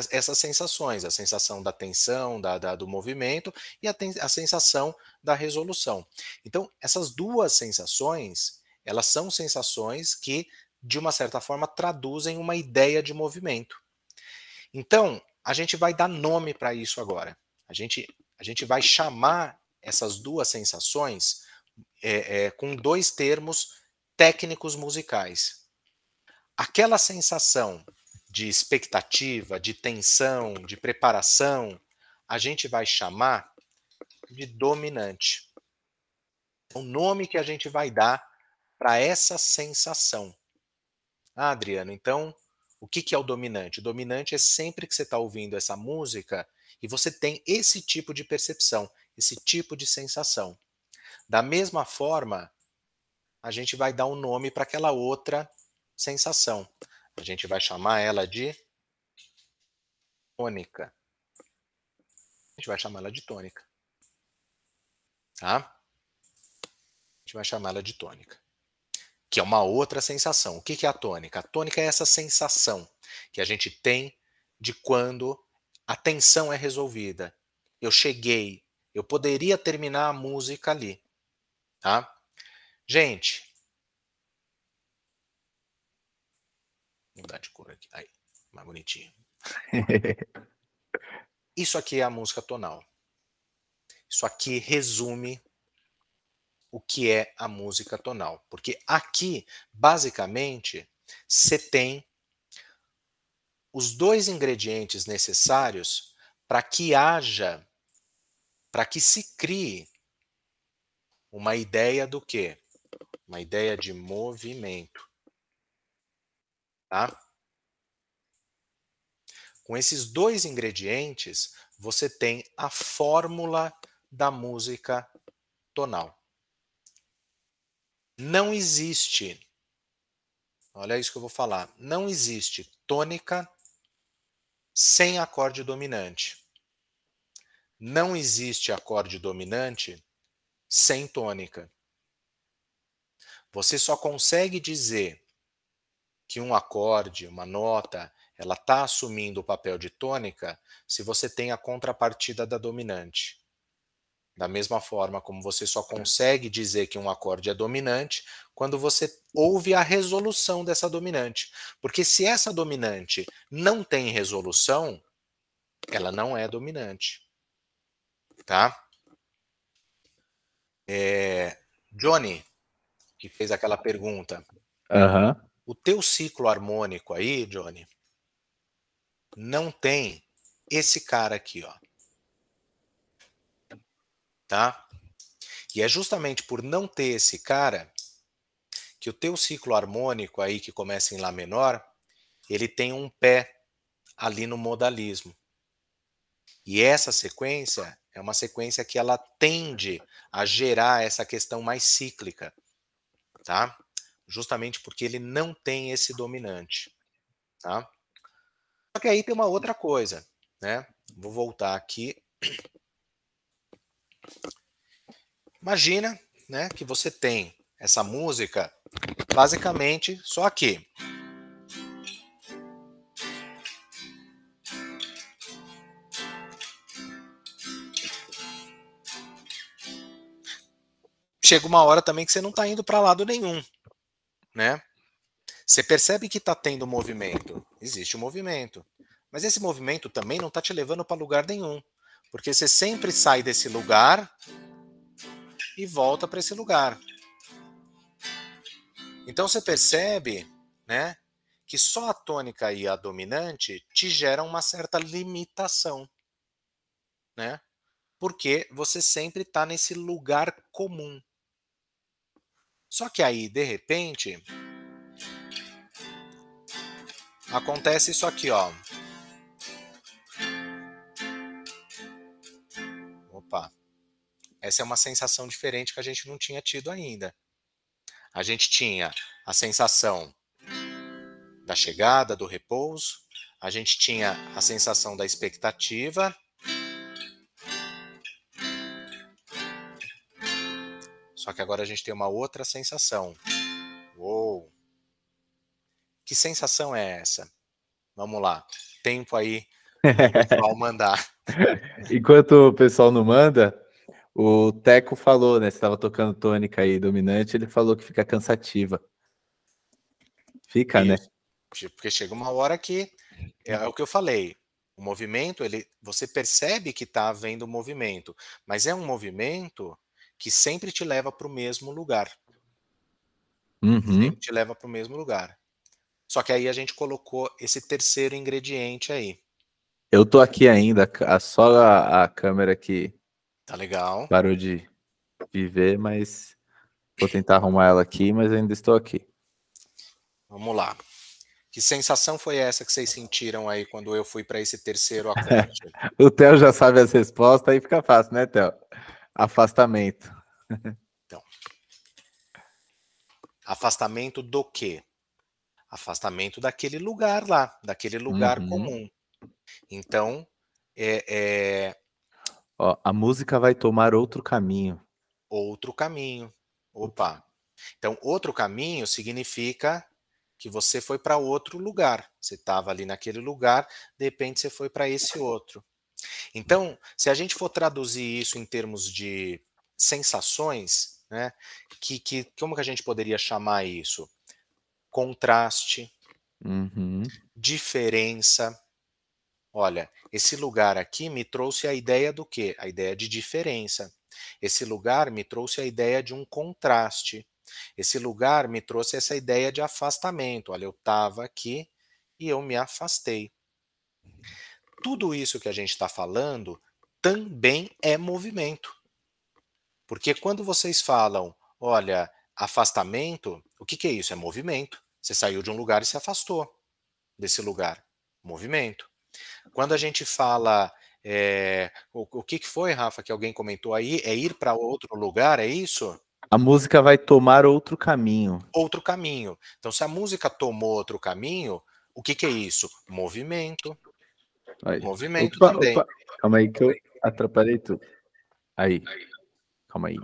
essas sensações, a sensação da tensão, do movimento e a sensação da resolução. Então, essas duas sensações, elas são sensações que, de uma certa forma, traduzem uma ideia de movimento. Então, a gente vai dar nome para isso agora. A gente vai chamar essas duas sensações com 2 termos técnicos musicais. Aquela sensação de expectativa, de tensão, de preparação, a gente vai chamar de dominante. O nome que a gente vai dar para essa sensação. Ah, Adriano, então o que é o dominante? O dominante é sempre que você está ouvindo essa música e você tem esse tipo de percepção, esse tipo de sensação. Da mesma forma, a gente vai dar um nome para aquela outra sensação. A gente vai chamar ela de tônica. A gente vai chamar ela de tônica. Tá? A gente vai chamar ela de tônica. Que é uma outra sensação. O que é a tônica? A tônica é essa sensação que a gente tem de quando a tensão é resolvida. Eu cheguei, eu poderia terminar a música ali. Tá? Gente, vou mudar de cor aqui. Aí, mais bonitinho. Isso aqui é a música tonal. Isso aqui resume o que é a música tonal. Porque aqui, basicamente, você tem os 2 ingredientes necessários para que se crie uma ideia do quê? Uma ideia de movimento. Tá? Com esses 2 ingredientes, você tem a fórmula da música tonal. Não existe, olha isso que eu vou falar, não existe tônica sem acorde dominante. Não existe acorde dominante sem tônica. Você só consegue dizer que um acorde, uma nota, ela está assumindo o papel de tônica se você tem a contrapartida da dominante. Da mesma forma como você só consegue dizer que um acorde é dominante quando você ouve a resolução dessa dominante. Porque se essa dominante não tem resolução, ela não é dominante. Tá? Johnny, que fez aquela pergunta. O teu ciclo harmônico aí, Johnny, não tem esse cara aqui, ó. tá? E é justamente por não ter esse cara que o teu ciclo harmônico aí que começa em Lá menor, ele tem um pé ali no modalismo. E essa sequência é uma sequência que ela tende a gerar essa questão mais cíclica, tá? Justamente porque ele não tem esse dominante, tá? Só que aí tem uma outra coisa, né? Vou voltar aqui. Imagina, né, que você tem essa música basicamente só aqui. Chega uma hora também que você não está indo para lado nenhum, né? Você percebe que está tendo movimento. Existe um movimento. Mas esse movimento também não está te levando para lugar nenhum. Porque você sempre sai desse lugar e volta para esse lugar. Então você percebe, né, que só a tônica e a dominante te geram uma certa limitação, né? Porque você sempre está nesse lugar comum. Só que aí, de repente, acontece isso aqui, ó. Opa. Essa é uma sensação diferente que a gente não tinha tido ainda. A gente tinha a sensação da chegada, do repouso, a gente tinha a sensação da expectativa. Só que agora a gente tem uma outra sensação. Uou! Que sensação é essa? Vamos lá. Tempo aí do pessoal mandar. Enquanto o pessoal não manda, o Teco falou, né? Você estava tocando tônica aí dominante, ele falou que fica cansativa. Fica, né? Isso. Porque chega uma hora que é o que eu falei. O movimento, você percebe que está havendo movimento, mas é um movimento que sempre te leva para o mesmo lugar. Sempre Uhum. te leva para o mesmo lugar. Só que aí a gente colocou esse terceiro ingrediente aí. Eu tô aqui ainda, só a câmera que Tá legal? parou de viver, mas vou tentar arrumar ela aqui, mas ainda estou aqui. Vamos lá. Que sensação foi essa que vocês sentiram aí quando eu fui para esse terceiro acorde? O Theo já sabe as respostas, aí fica fácil, né, Theo? Afastamento. Então, afastamento do quê? Afastamento daquele lugar lá, daquele lugar Uhum. comum. Então, é Ó, a música vai tomar outro caminho. outro caminho. Opa. Então, outro caminho significa que você foi para outro lugar. Você estava ali naquele lugar, de repente você foi para esse outro. Então, se a gente for traduzir isso em termos de sensações, né, como que a gente poderia chamar isso? Contraste, Uhum. diferença. Olha, esse lugar aqui me trouxe a ideia do quê? A ideia de diferença. Esse lugar me trouxe a ideia de um contraste. Esse lugar me trouxe essa ideia de afastamento. Olha, eu estava aqui e eu me afastei. Tudo isso que a gente está falando também é movimento. Porque quando vocês falam, olha, afastamento, o que é isso? É movimento. Você saiu de um lugar e se afastou desse lugar. Movimento. Quando a gente fala, o que foi, Rafa, que alguém comentou aí? É ir para outro lugar, é isso? A música vai tomar outro caminho. Outro caminho. Então, se a música tomou outro caminho, o que é isso? Movimento. Aí. Movimento Opa, também. opa. Calma aí que eu atrapalhei tudo. Aí, calma aí.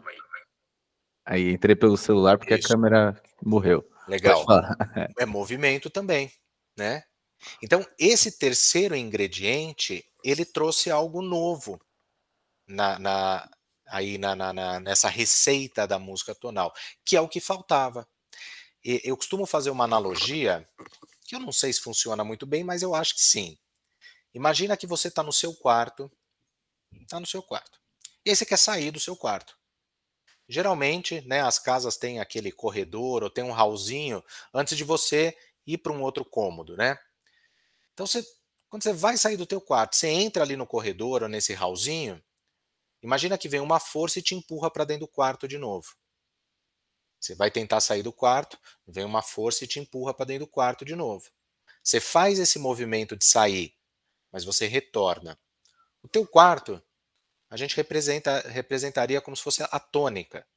Aí, entrei pelo celular porque a Isso. câmera morreu. Pode Legal. falar. É movimento também, né? Então, esse terceiro ingrediente, ele trouxe algo novo na, na, aí nessa receita da música tonal, que é o que faltava. Eu costumo fazer uma analogia, que eu não sei se funciona muito bem, mas eu acho que sim. Imagina que você está no seu quarto, e aí você quer sair do seu quarto. Geralmente, né, as casas têm aquele corredor ou tem um hallzinho antes de você ir para um outro cômodo, né? Então, quando você vai sair do teu quarto, você entra ali no corredor ou nesse hallzinho, Imagina que vem uma força e te empurra para dentro do quarto de novo. Você vai tentar sair do quarto, vem uma força e te empurra para dentro do quarto de novo. Você faz esse movimento de sair, mas você retorna. O teu quarto, a gente representaria como se fosse a tônica.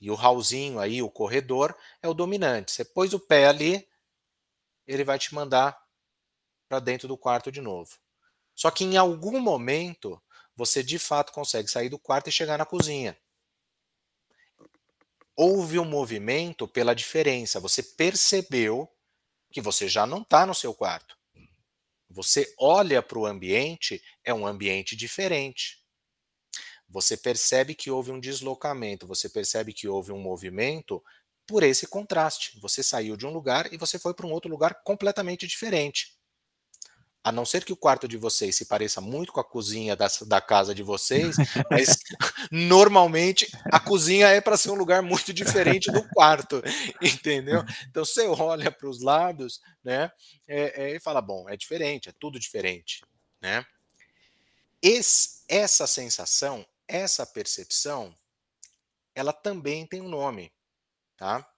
E o hallzinho aí, o corredor, é o dominante. Você pôs o pé ali, ele vai te mandar para dentro do quarto de novo. Só que em algum momento, você de fato consegue sair do quarto e chegar na cozinha. Houve um movimento pela diferença. Você percebeu que você já não está no seu quarto. Você olha para o ambiente, é um ambiente diferente. Você percebe que houve um deslocamento, você percebe que houve um movimento por esse contraste. Você saiu de um lugar e você foi para um outro lugar completamente diferente. A não ser que o quarto de vocês se pareça muito com a cozinha da casa de vocês, mas normalmente a cozinha é para ser um lugar muito diferente do quarto, entendeu? Então você olha para os lados, né, e fala, bom, é diferente, é tudo diferente, né? Essa sensação, essa percepção, ela também tem um nome, tá?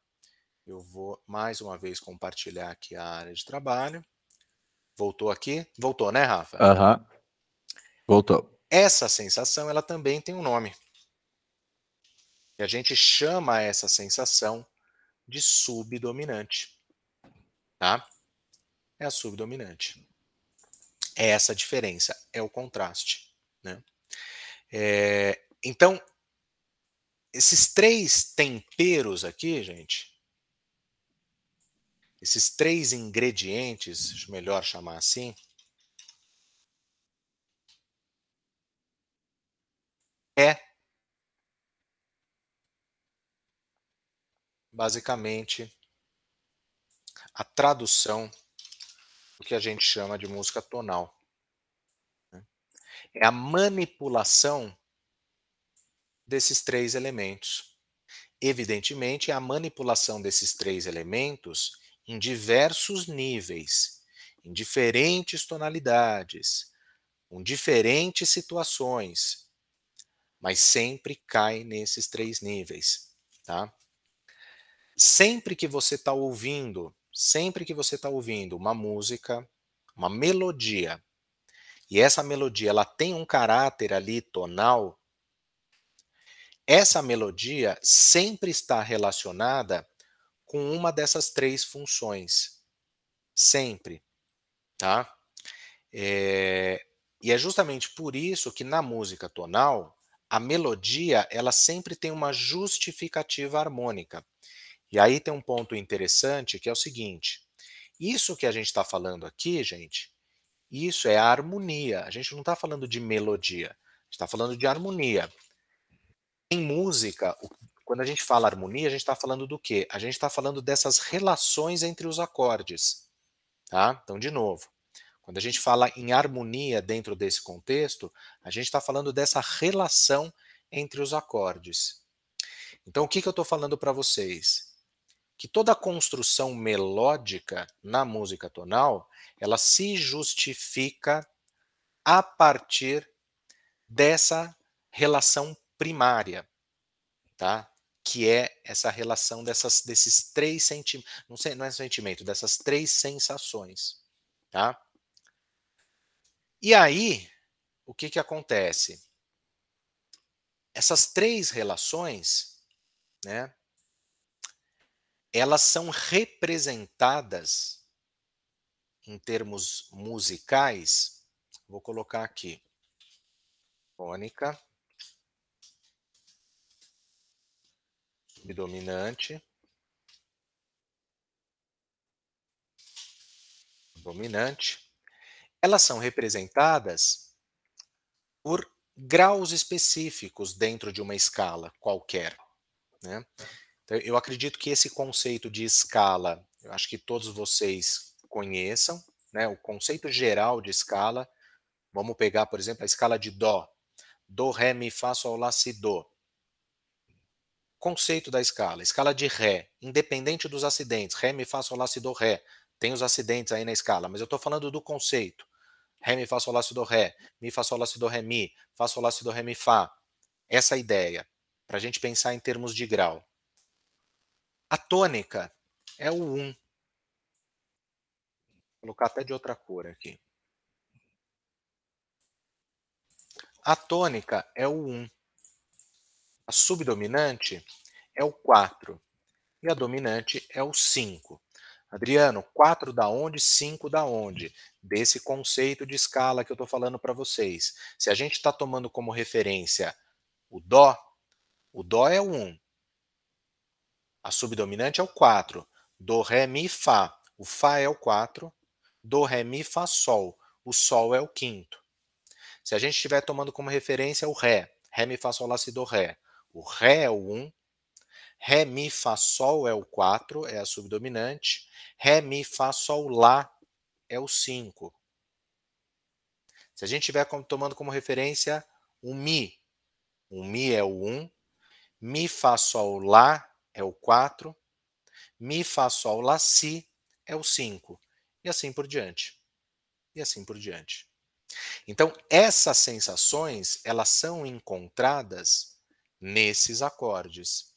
Eu vou mais uma vez compartilhar aqui a área de trabalho. Voltou aqui? Voltou, né, Rafa? Aham. Voltou. Essa sensação, ela também tem um nome. E a gente chama essa sensação de subdominante, tá? É a subdominante. É essa a diferença, é o contraste, né? Então, esses três temperos aqui, gente, esses três ingredientes, acho melhor chamar assim, é basicamente a tradução do que a gente chama de música tonal, né? É a manipulação desses três elementos. Evidentemente, é a manipulação desses três elementos em diversos níveis, em diferentes tonalidades, com diferentes situações, mas sempre cai nesses três níveis, tá? Sempre que você está ouvindo uma música, uma melodia, e essa melodia ela tem um caráter ali tonal, essa melodia sempre está relacionada com uma dessas três funções. Sempre, tá? E é justamente por isso que na música tonal, a melodia ela sempre tem uma justificativa harmônica. E aí tem um ponto interessante que é o seguinte: isso que a gente está falando aqui, gente, isso é a harmonia. A gente não está falando de melodia, a gente está falando de harmonia. Em música, quando a gente fala harmonia, a gente está falando do quê? A gente está falando dessas relações entre os acordes, tá? Então, de novo, quando a gente fala em harmonia dentro desse contexto, a gente está falando dessa relação entre os acordes. Então, o que eu estou falando para vocês? Que toda a construção melódica na música tonal, ela se justifica a partir dessa relação primária, tá? Que é essa relação desses três sentimentos, não é sentimento, dessas três sensações, tá? E aí, o que acontece? Essas três relações, né, elas são representadas em termos musicais, vou colocar aqui, tônica, subdominante, dominante, elas são representadas por graus específicos dentro de uma escala qualquer, né? Então, eu acredito que esse conceito de escala, eu acho que todos vocês conheçam, né? O conceito geral de escala, vamos pegar, por exemplo, a escala de Dó. Dó, Ré, Mi, Fá, Sol, Lá, Si, Dó. Conceito da escala. Escala de Ré, independente dos acidentes. Ré, Mi, Fá, Sol, Lá, Si, Dó, Ré. Tem os acidentes aí na escala, mas eu estou falando do conceito. Ré, Mi, Fá, Sol, Lá, Si, Do, Ré, Mi, Fá, Sol, Lá, Si, Do, Ré, Mi, Fá, Sol, Lá, Si, Do, Ré, Mi, Fá. Essa ideia, para a gente pensar em termos de grau. A tônica é o 1. Vou colocar até de outra cor aqui. A tônica é o 1. A subdominante é o 4. E a dominante é o 5. Adriano, 4 da onde, 5 da onde? Desse conceito de escala que eu estou falando para vocês. Se a gente está tomando como referência o Dó é o 1. A subdominante é o 4. Dó, Ré, Mi, Fá. O Fá é o 4. Dó, Ré, Mi, Fá, Sol. O Sol é o quinto. Se a gente estiver tomando como referência o Ré, Ré, Mi, Fá, Sol, Lá, Si, Do, Ré. O Ré é o 1. Ré, Mi, Fá, Sol é o 4, é a subdominante. Ré, Mi, Fá, Sol, Lá é o 5. Se a gente estiver tomando como referência o Mi é o 1. Mi, Fá, Sol, Lá é o 4. Mi, Fá, Sol, Lá, Si é o 5. E assim por diante. E assim por diante. Então, essas sensações, elas são encontradas nesses acordes.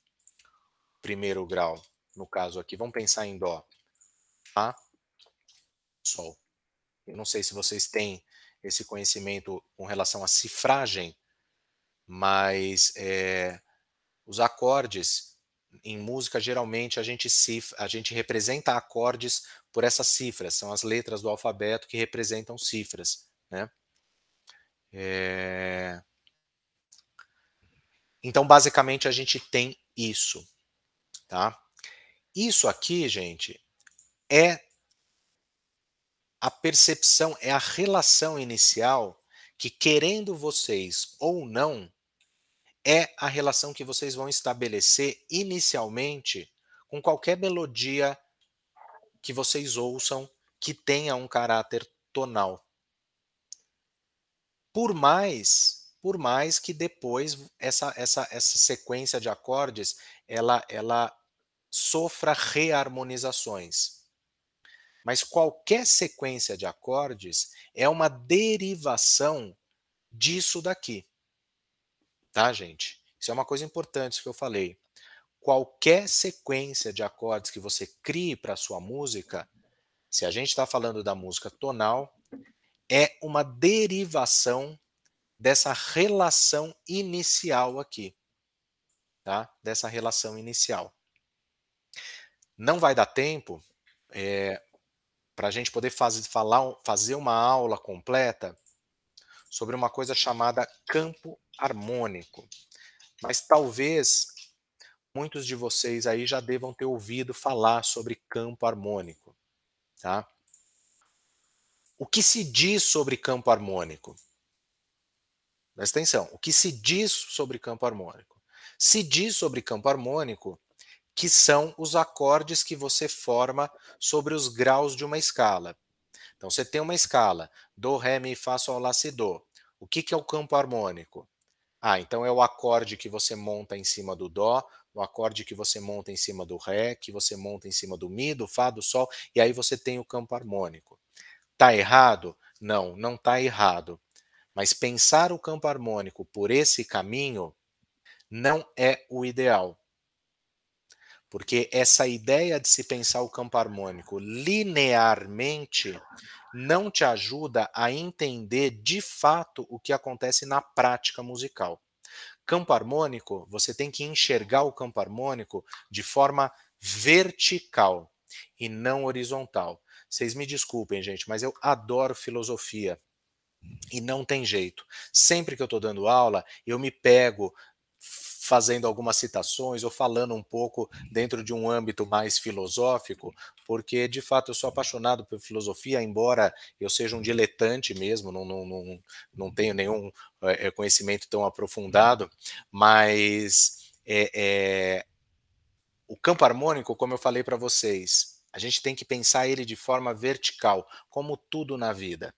Primeiro grau, no caso aqui, vamos pensar em Dó. Fá, Sol. Eu não sei se vocês têm esse conhecimento com relação à cifragem, mas os acordes em música geralmente a gente representa acordes por essas cifras, são as letras do alfabeto que representam cifras, né? Então, basicamente, a gente tem isso, tá? Isso aqui, gente, é a percepção, é a relação inicial que, querendo vocês ou não, é a relação que vocês vão estabelecer inicialmente com qualquer melodia que vocês ouçam que tenha um caráter tonal. Por mais que depois essa sequência de acordes ela sofra reharmonizações. Mas qualquer sequência de acordes é uma derivação disso daqui. Tá, gente? Isso é uma coisa importante que eu falei. Qualquer sequência de acordes que você crie para a sua música, se a gente está falando da música tonal, é uma derivação dessa relação inicial aqui. Tá? Dessa relação inicial. Não vai dar tempo para a gente poder fazer uma aula completa sobre uma coisa chamada campo harmônico. Mas talvez muitos de vocês aí já devam ter ouvido falar sobre campo harmônico. Tá? O que se diz sobre campo harmônico? Presta atenção. O que se diz sobre campo harmônico? Se diz sobre campo harmônico que são os acordes que você forma sobre os graus de uma escala. Então, você tem uma escala, Dó, Ré, Mi, Fá, Sol, Lá, Si, Dó. O que é o campo harmônico? Então é o acorde que você monta em cima do Dó, o acorde que você monta em cima do Ré, que você monta em cima do Mi, do Fá, do Sol, e aí você tem o campo harmônico. Tá errado? Não, não tá errado. Mas pensar o campo harmônico por esse caminho não é o ideal. Porque essa ideia de se pensar o campo harmônico linearmente não te ajuda a entender de fato o que acontece na prática musical. Campo harmônico, você tem que enxergar o campo harmônico de forma vertical e não horizontal. Vocês me desculpem, gente, mas eu adoro filosofia. E não tem jeito. Sempre que eu estou dando aula, eu me pego fazendo algumas citações ou falando um pouco dentro de um âmbito mais filosófico, porque de fato eu sou apaixonado por filosofia, embora eu seja um diletante mesmo, não tenho nenhum conhecimento tão aprofundado, mas o campo harmônico, como eu falei para vocês, a gente tem que pensar ele de forma vertical, como tudo na vida.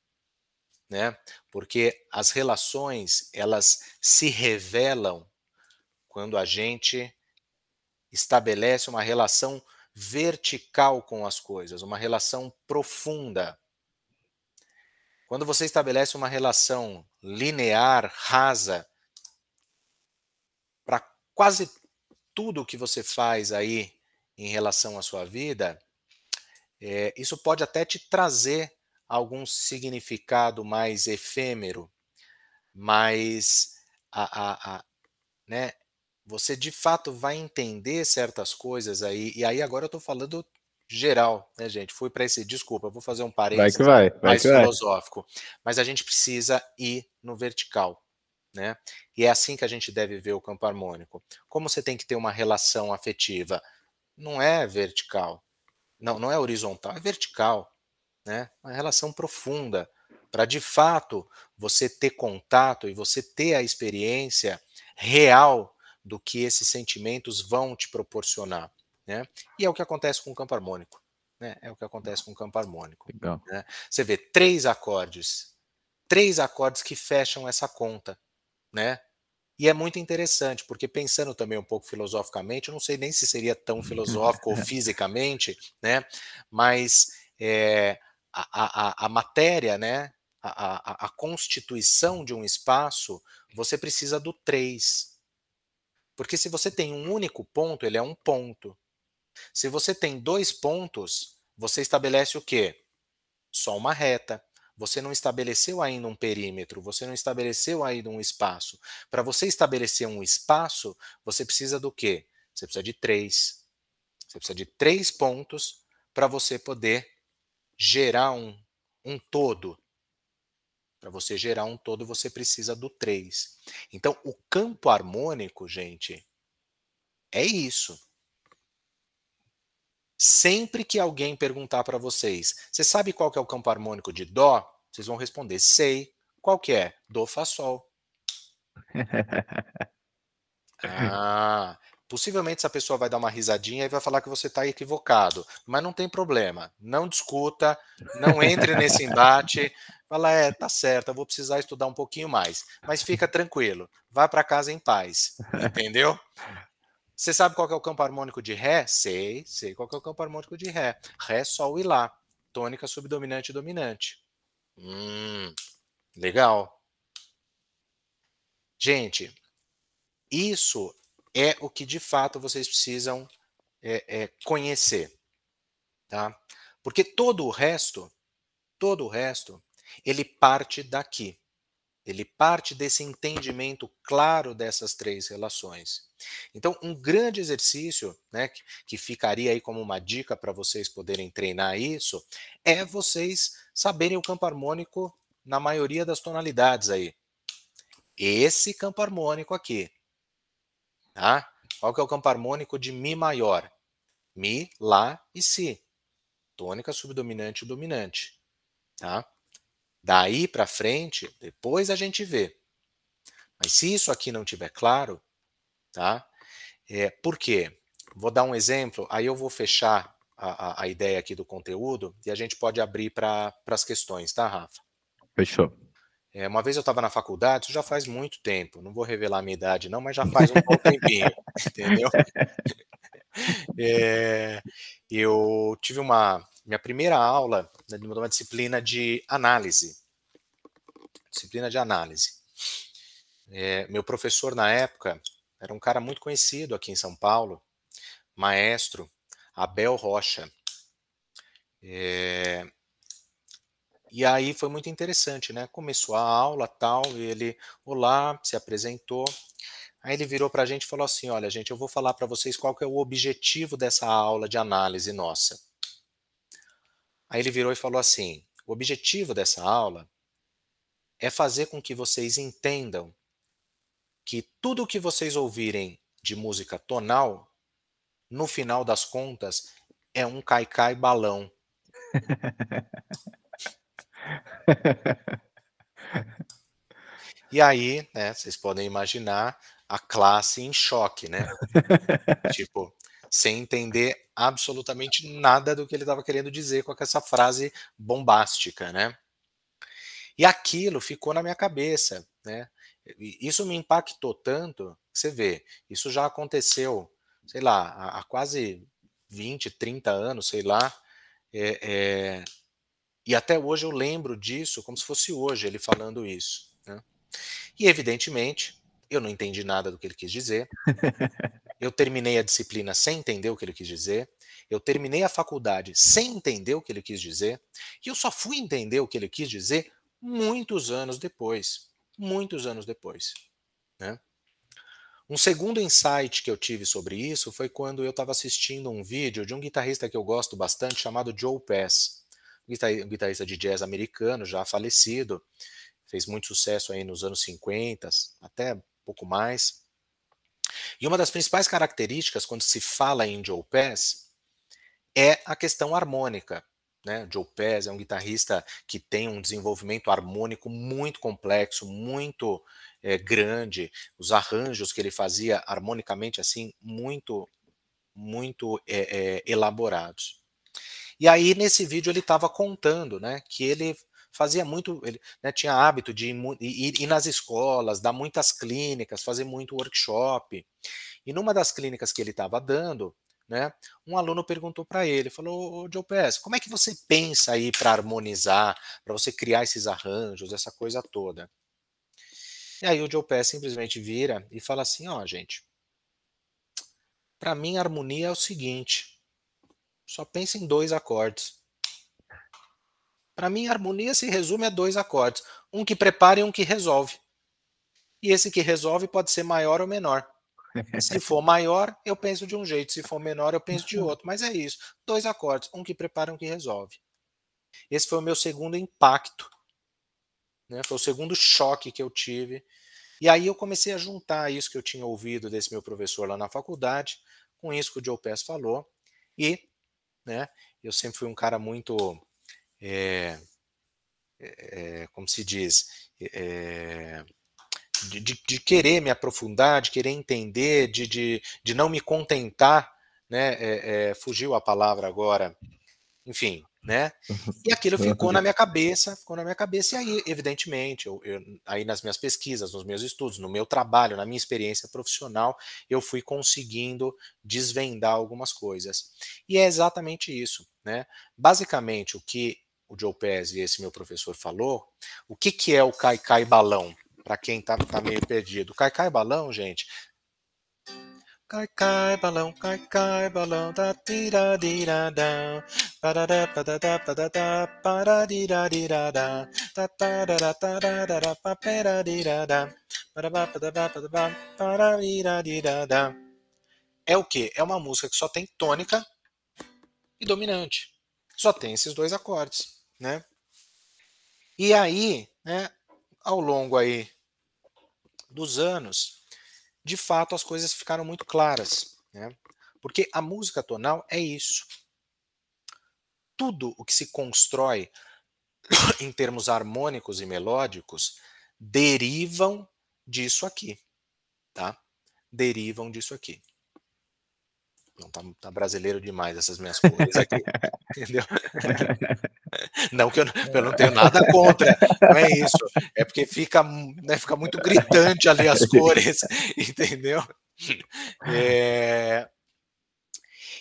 Né? Porque as relações, elas se revelam quando a gente estabelece uma relação vertical com as coisas, uma relação profunda. Quando você estabelece uma relação linear, rasa, para quase tudo que você faz aí em relação à sua vida, isso pode até te trazer algum significado mais efêmero, mas a né, você de fato vai entender certas coisas aí, e aí agora eu estou falando geral, né, gente, fui para esse desculpa, eu vou fazer um Vai que parênteses vai, vai mais que vai. filosófico, mas a gente precisa ir no vertical, né, e é assim que a gente deve ver o campo harmônico. Como você tem que ter uma relação afetiva? Não é vertical, não é horizontal, é vertical, né, uma relação profunda, para de fato você ter contato e você ter a experiência real do que esses sentimentos vão te proporcionar, né. E é o que acontece com o campo harmônico, né, é o que acontece com o campo harmônico, Legal. né. Você vê 3 acordes que fecham essa conta, né. E é muito interessante, porque pensando também um pouco filosoficamente, eu não sei nem se seria tão filosófico ou fisicamente, né, mas, a matéria, né, a constituição de um espaço, você precisa do 3. Porque se você tem um único ponto, ele é um ponto. Se você tem 2 pontos, você estabelece o quê? Só uma reta. Você não estabeleceu ainda um perímetro, você não estabeleceu ainda um espaço. Para você estabelecer um espaço, você precisa do quê? Você precisa de 3. Você precisa de 3 pontos para você poder gerar um todo. Para você gerar um todo, você precisa do 3. Então, o campo harmônico, gente, é isso. Sempre que alguém perguntar para vocês: "Você sabe qual que é o campo harmônico de dó?", vocês vão responder: "Sei". Qual que é? Dó, fá, sol. Ah, possivelmente essa pessoa vai dar uma risadinha e vai falar que você está equivocado, mas não tem problema, não discuta, não entre nesse embate, fala: "É, tá certo, eu vou precisar estudar um pouquinho mais", mas fica tranquilo, vá para casa em paz, entendeu? Você sabe qual que é o campo harmônico de Ré? Sei qual que é o campo harmônico de Ré. Ré, Sol e Lá. Tônica, subdominante e dominante. Legal. Gente, isso é o que de fato vocês precisam conhecer, tá? Porque todo o resto, ele parte daqui. Ele parte desse entendimento claro dessas 3 relações. Então, um grande exercício, né, que ficaria aí como uma dica para vocês poderem treinar isso, é vocês saberem o campo harmônico na maioria das tonalidades aí. Esse campo harmônico aqui, tá? Qual que é o campo harmônico de Mi maior? Mi, Lá e Si. Tônica, subdominante e dominante, tá? Daí para frente, depois a gente vê. Mas se isso aqui não tiver claro, tá? Por quê? Vou dar um exemplo, aí eu vou fechar a ideia aqui do conteúdo e a gente pode abrir para as questões, tá, Rafa? Fechou. Uma vez eu estava na faculdade, isso já faz muito tempo, não vou revelar a minha idade não, mas já faz um bom tempinho, entendeu? Eh, eu tive minha primeira aula, né, de uma disciplina de análise. Disciplina de análise. Meu professor na época era um cara muito conhecido aqui em São Paulo, maestro Abel Rocha. Eh, e aí foi muito interessante, né? Começou a aula, tal, e ele, olá, se apresentou. Aí ele virou para a gente e falou assim: olha, gente, eu vou falar para vocês qual que é o objetivo dessa aula de análise nossa. Aí ele virou e falou assim: o objetivo dessa aula é fazer com que vocês entendam que tudo o que vocês ouvirem de música tonal, no final das contas, é um caicai balão. E aí, né, vocês podem imaginar a classe em choque, né? Tipo, sem entender absolutamente nada do que ele estava querendo dizer com essa frase bombástica, né? E aquilo ficou na minha cabeça, né? E isso me impactou tanto, que você vê, isso já aconteceu, sei lá, há quase 20, 30 anos, sei lá, eh, E até hoje eu lembro disso como se fosse hoje ele falando isso, né. E evidentemente, eu não entendi nada do que ele quis dizer, eu terminei a disciplina sem entender o que ele quis dizer, eu terminei a faculdade sem entender o que ele quis dizer, e eu só fui entender o que ele quis dizer muitos anos depois, né. Um segundo insight que eu tive sobre isso foi quando eu estava assistindo um vídeo de um guitarrista que eu gosto bastante chamado Joe Pass, um guitarrista de jazz americano já falecido, fez muito sucesso aí nos anos 50, até um pouco mais. E uma das principais características quando se fala em Joe Pass é a questão harmônica, né. Joe Pass é um guitarrista que tem um desenvolvimento harmônico muito complexo, muito, grande, os arranjos que ele fazia harmonicamente, assim, muito, elaborados. E aí nesse vídeo ele estava contando, né, que ele fazia muito ele, né, tinha hábito de ir nas escolas, dar muitas clínicas, fazer muito workshop. E numa das clínicas que ele estava dando, né, um aluno perguntou para ele, falou: "Ô Joe Pass, como é que você pensa aí para harmonizar, para você criar esses arranjos, essa coisa toda?" E aí o Joe Pass simplesmente vira e fala assim: "Ó gente, para mim harmonia é o seguinte, só pensa em 2 acordes. Para mim harmonia se resume a 2 acordes, um que prepara e um que resolve. E esse que resolve pode ser maior ou menor. Se for maior, eu penso de um jeito, se for menor, eu penso de outro, mas é isso, 2 acordes, um que prepara e um que resolve. Esse foi o meu segundo impacto, né, foi o segundo choque que eu tive, e aí eu comecei a juntar isso que eu tinha ouvido desse meu professor lá na faculdade, com isso que o Joe Pass falou, e, né, eu sempre fui um cara muito, eh como se diz, eh, de querer me aprofundar, de querer entender, de não me contentar, né, fugiu a palavra agora, enfim, né, e aquilo ficou na minha cabeça, e aí evidentemente eu aí nas minhas pesquisas, nos meus estudos, no meu trabalho, na minha experiência profissional, eu fui conseguindo desvendar algumas coisas. E é exatamente isso, né, basicamente o que o Joe Pass e esse meu professor falou, o que que é o cai-cai balão? Para quem tá meio perdido. Cai-cai balão, gente, cai, balão, da tira dira da, parará padadá padadá, paradiradira da, tarará tarará paperadirada, parabá padabá padabá, parariradira. É o quê? É uma música que só tem tônica e dominante. Só tem esses 2 acordes, né. E aí, né, ao longo aí dos anos, de fato as coisas ficaram muito claras, né, porque a música tonal é isso. Tudo o que se constrói em termos harmônicos e melódicos derivam disso aqui, tá? Derivam disso aqui. Não tá brasileiro demais essas minhas cores aqui, entendeu? Não que eu não tenho nada contra, não é isso, é porque fica, né, fica muito gritante ali as cores, entendeu? Eh,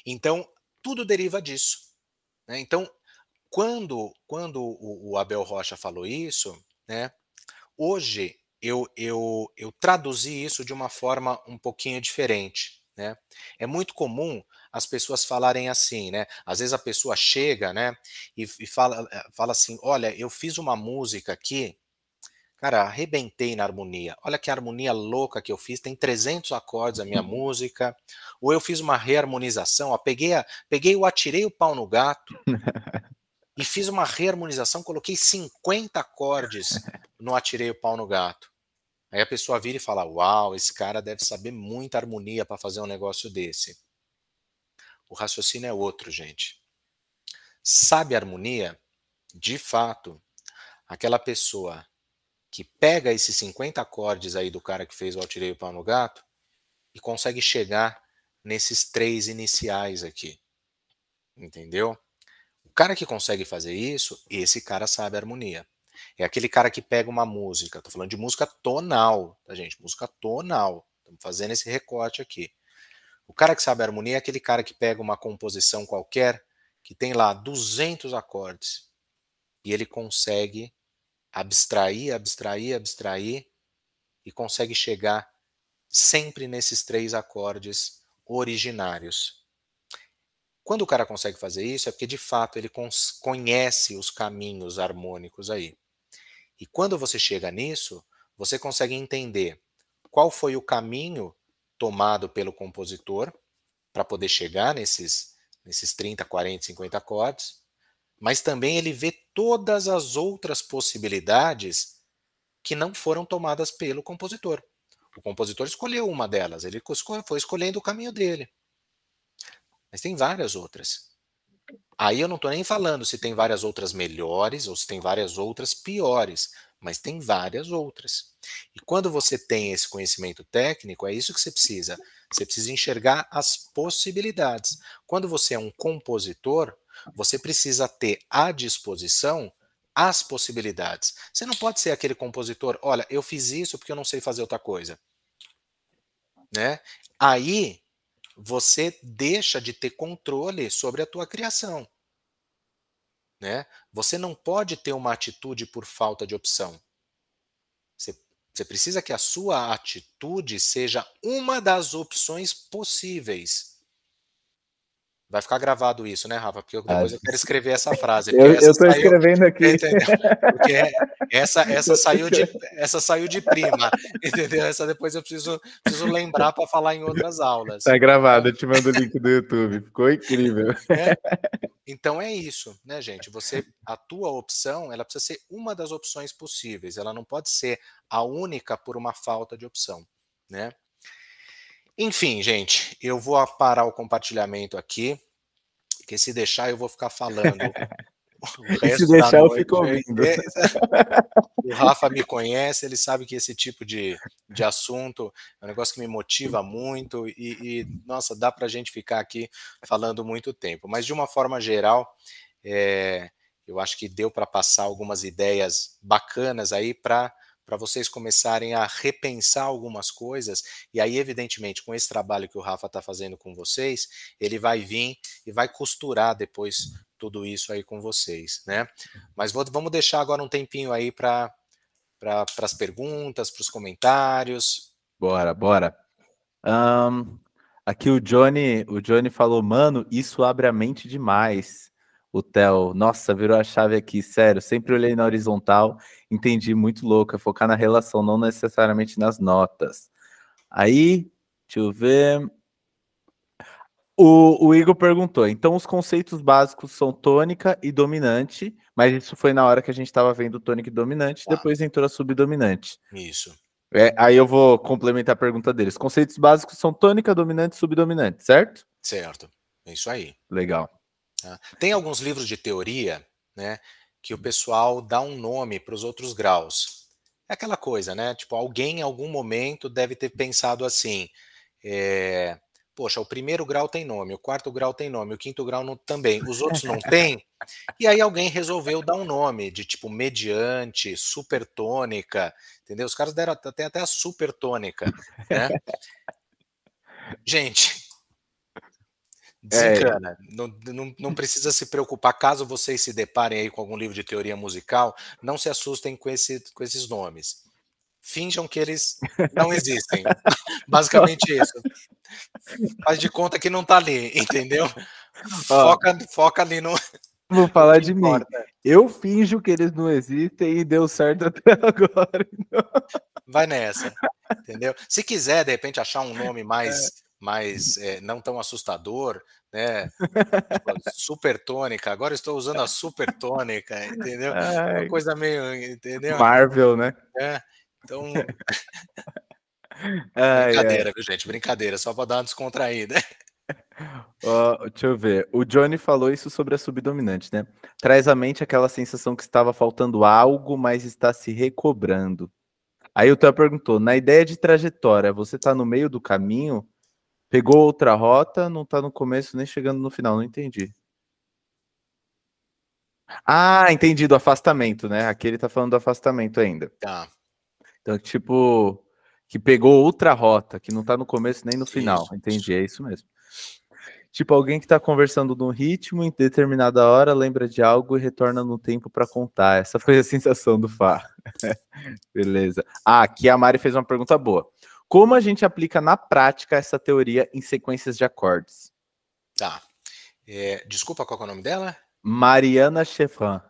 então tudo deriva disso, né, então quando o Abel Rocha falou isso, né, hoje eu traduzi isso de uma forma um pouquinho diferente, né. É muito comum as pessoas falarem assim, né, às vezes a pessoa chega, né, e fala assim: "Olha, eu fiz uma música aqui, cara, arrebentei na harmonia. Olha que harmonia louca que eu fiz, tem 300 acordes a minha música", ou eu fiz uma reharmonização, ó, peguei o Atirei o Pau no Gato e fiz uma reharmonização, coloquei 50 acordes no Atirei o Pau no Gato. Aí a pessoa vira e fala: "Uau, esse cara deve saber muita harmonia para fazer um negócio desse". O raciocínio é outro, gente. Sabe harmonia? De fato, aquela pessoa que pega esses 50 acordes aí do cara que fez o Atirei o Pau no Gato e consegue chegar nesses 3 iniciais aqui, entendeu? O cara que consegue fazer isso, esse cara sabe harmonia. É aquele cara que pega uma música, tô falando de música tonal, tá gente? Música tonal, estamos fazendo esse recorte aqui. O cara que sabe harmonia é aquele cara que pega uma composição qualquer, que tem lá 200 acordes. e ele consegue abstrair, abstrair, abstrair, e consegue chegar sempre nesses 3 acordes originários. Quando o cara consegue fazer isso, é porque de fato ele conhece os caminhos harmônicos aí. E quando você chega nisso, você consegue entender qual foi o caminho tomado pelo compositor para poder chegar nesses 30, 40, 50 acordes, mas também ele vê todas as outras possibilidades que não foram tomadas pelo compositor. O compositor escolheu uma delas, ele foi escolhendo o caminho dele. Mas tem várias outras. Aí eu não estou nem falando se tem várias outras melhores ou se tem várias outras piores, mas tem várias outras. E quando você tem esse conhecimento técnico, é isso que você precisa. Você precisa enxergar as possibilidades. Quando você é um compositor, você precisa ter à disposição as possibilidades. Você não pode ser aquele compositor, olha, eu fiz isso porque eu não sei fazer outra coisa. Né? Aí você deixa de ter controle sobre a tua criação. Né? Você não pode ter uma atitude por falta de opção. Você precisa que a sua atitude seja uma das opções possíveis. Vai ficar gravado isso, né, Rafa? Porque depois eu quero escrever essa frase. Porque Eu estou escrevendo aqui. Entendeu? Porque essa saiu de prima, entendeu? Essa depois eu preciso lembrar para falar em outras aulas. Tá gravado, eu te mando o link do YouTube. Ficou incrível. Então é isso, né, gente? A tua opção, ela precisa ser uma das opções possíveis. Ela não pode ser a única por uma falta de opção, né? Enfim, gente, eu vou parar o compartilhamento aqui, porque se deixar eu vou ficar falando o resto se deixar da eu noite. fico ouvindo. O Rafa me conhece, ele sabe que esse tipo de assunto é um negócio que me motiva muito nossa, dá para a gente ficar aqui falando muito tempo. Mas, de uma forma geral, eu acho que deu para passar algumas ideias bacanas aí para vocês começarem a repensar algumas coisas, e aí, evidentemente, com esse trabalho que o Rafa está fazendo com vocês, ele vai vir e vai costurar depois tudo isso aí com vocês, né? Mas vamos deixar agora um tempinho aí para as perguntas, para os comentários. Bora. Aqui o Johnny falou, mano, isso abre a mente demais. O Theo, nossa, virou a chave aqui, sério, sempre olhei na horizontal, entendi, muito louco, é focar na relação, não necessariamente nas notas. Aí, deixa eu ver... O Igor perguntou, então os conceitos básicos são tônica e dominante, mas isso foi na hora que a gente estava vendo tônica e dominante, depois entrou a subdominante. Isso. Aí eu vou complementar a pergunta deles. Conceitos básicos são tônica, dominante e subdominante, certo? Certo, é isso aí. Legal. Tem alguns livros de teoria, né, que o pessoal dá um nome para os outros graus. É aquela coisa, né? Tipo, alguém em algum momento deve ter pensado assim, poxa, o primeiro grau tem nome, o quarto grau tem nome, o quinto grau não, também, os outros não têm, e aí alguém resolveu dar um nome de tipo mediante, supertônica, entendeu? Os caras deram até a supertônica, né? Gente, desencana, não precisa se preocupar, caso vocês se deparem aí com algum livro de teoria musical, não se assustem com esses nomes. Finjam que eles não existem. Basicamente isso. Faz de conta que não tá ali, entendeu? Foca ali no... Vou falar de mim. Eu finjo que eles não existem e deu certo até agora. Então... Vai nessa, entendeu? Se quiser, de repente, achar um nome mais não tão assustador, né? Tipo, supertônica. Agora estou usando a supertônica, entendeu? Uma coisa meio, entendeu? Marvel, né? Então... Brincadeira, viu, gente? Brincadeira, só para dar uma descontraída. Deixa eu ver. O Johnny falou isso sobre a subdominante, né? Traz à mente aquela sensação que estava faltando algo, mas está se recobrando. Aí o Theo perguntou, na ideia de trajetória, você está no meio do caminho? Pegou outra rota, não está no começo nem chegando no final, não entendi. Ah, entendi, do afastamento, né? Aqui ele tá falando do afastamento ainda. Tá. Então, tipo, que pegou outra rota, que não tá no começo nem no final. Entendi, é isso mesmo. Tipo, alguém que tá conversando num ritmo, em determinada hora, lembra de algo e retorna no tempo para contar. Essa foi a sensação do Fá. Beleza. Ah, aqui a Mari fez uma pergunta boa. Como a gente aplica na prática essa teoria em sequências de acordes? Tá. Desculpa, qual que é o nome dela? Mariana Chefran.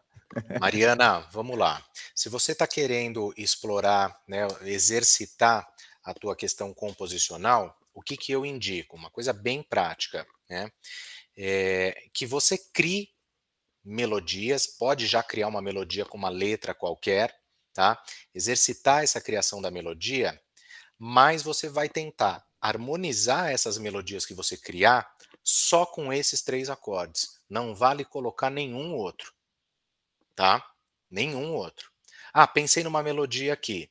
Mariana, vamos lá. Se você está querendo explorar, né, exercitar a tua questão composicional, o que que eu indico? Uma coisa bem prática, né? Que você crie melodias, pode já criar uma melodia com uma letra qualquer, tá? Exercitar essa criação da melodia, mas você vai tentar harmonizar essas melodias que você criar só com esses 3 acordes. Não vale colocar nenhum outro, tá? Nenhum outro. Ah, pensei numa melodia aqui.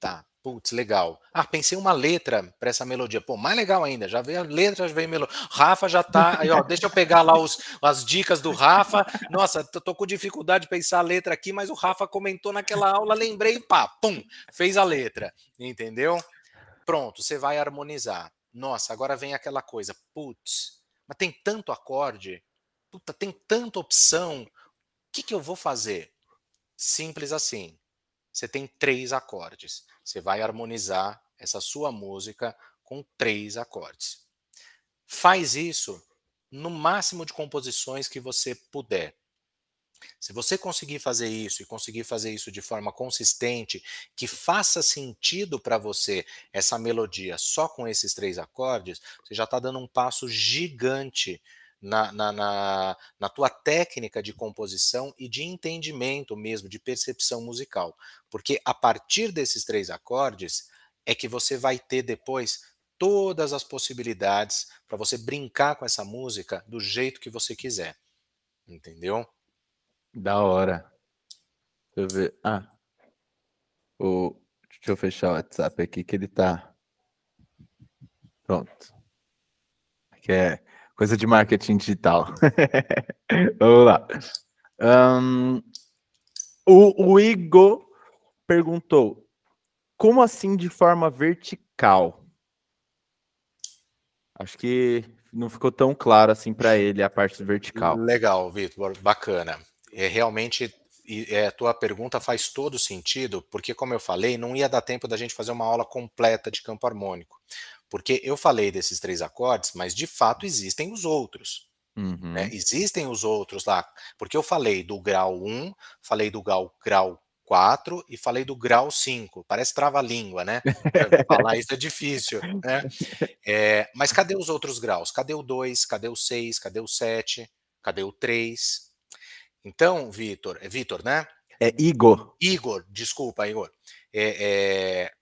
Tá, putz, legal. Ah, pensei uma letra para essa melodia. Pô, mais legal ainda, já veio a letra, já veio a melodia. Rafa já tá. Aí, ó, deixa eu pegar lá as dicas do Rafa. Nossa, tô com dificuldade de pensar a letra aqui, mas o Rafa comentou naquela aula, lembrei, pá, pum, fez a letra. Entendeu? Pronto, você vai harmonizar. Nossa, agora vem aquela coisa, putz, mas tem tanto acorde, puta, tem tanta opção. O que que eu vou fazer? Simples assim. Você tem 3 acordes. Você vai harmonizar essa sua música com 3 acordes. Faz isso no máximo de composições que você puder. Se você conseguir fazer isso e conseguir fazer isso de forma consistente, que faça sentido para você essa melodia só com esses 3 acordes, você já está dando um passo gigante na tua técnica de composição e de entendimento mesmo, de percepção musical. Porque a partir desses 3 acordes é que você vai ter depois todas as possibilidades para você brincar com essa música do jeito que você quiser. Entendeu? Da hora. Deixa eu ver. Ah, deixa eu fechar o WhatsApp aqui que ele tá. Pronto. Que é coisa de marketing digital. Vamos lá. O Igor perguntou: como assim de forma vertical? Acho que não ficou tão claro assim para ele a parte vertical. Legal, Vitor, bacana. Realmente, a tua pergunta faz todo sentido, porque, como eu falei, não ia dar tempo da gente fazer uma aula completa de campo harmônico. Porque eu falei desses 3 acordes, mas de fato existem os outros. Né? Uhum. Existem os outros lá, porque eu falei do grau 1, falei do grau 4 e falei do grau 5. Parece trava-língua, né? Falar isso é difícil, né? Mas cadê os outros graus? Cadê o 2? Cadê o 6? Cadê o 7? Cadê o 3? Então, Vitor, é Vitor, né? É Igor. Igor, desculpa, Igor.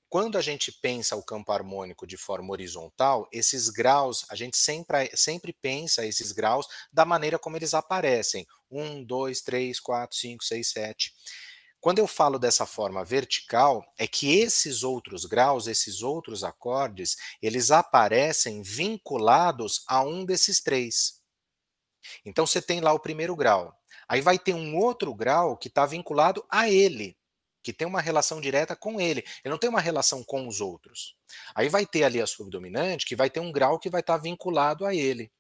Quando a gente pensa o campo harmônico de forma horizontal, esses graus, a gente sempre pensa esses graus da maneira como eles aparecem. 1, 2, 3, 4, 5, 6, 7. Quando eu falo dessa forma vertical, é que esses outros graus, esses outros acordes, eles aparecem vinculados a um desses 3. Então você tem lá o primeiro grau. Aí vai ter um outro grau que está vinculado a ele, que tem uma relação direta com ele. Ele não tem uma relação com os outros. Aí vai ter ali a subdominante, que vai ter um grau que vai estar vinculado a ele.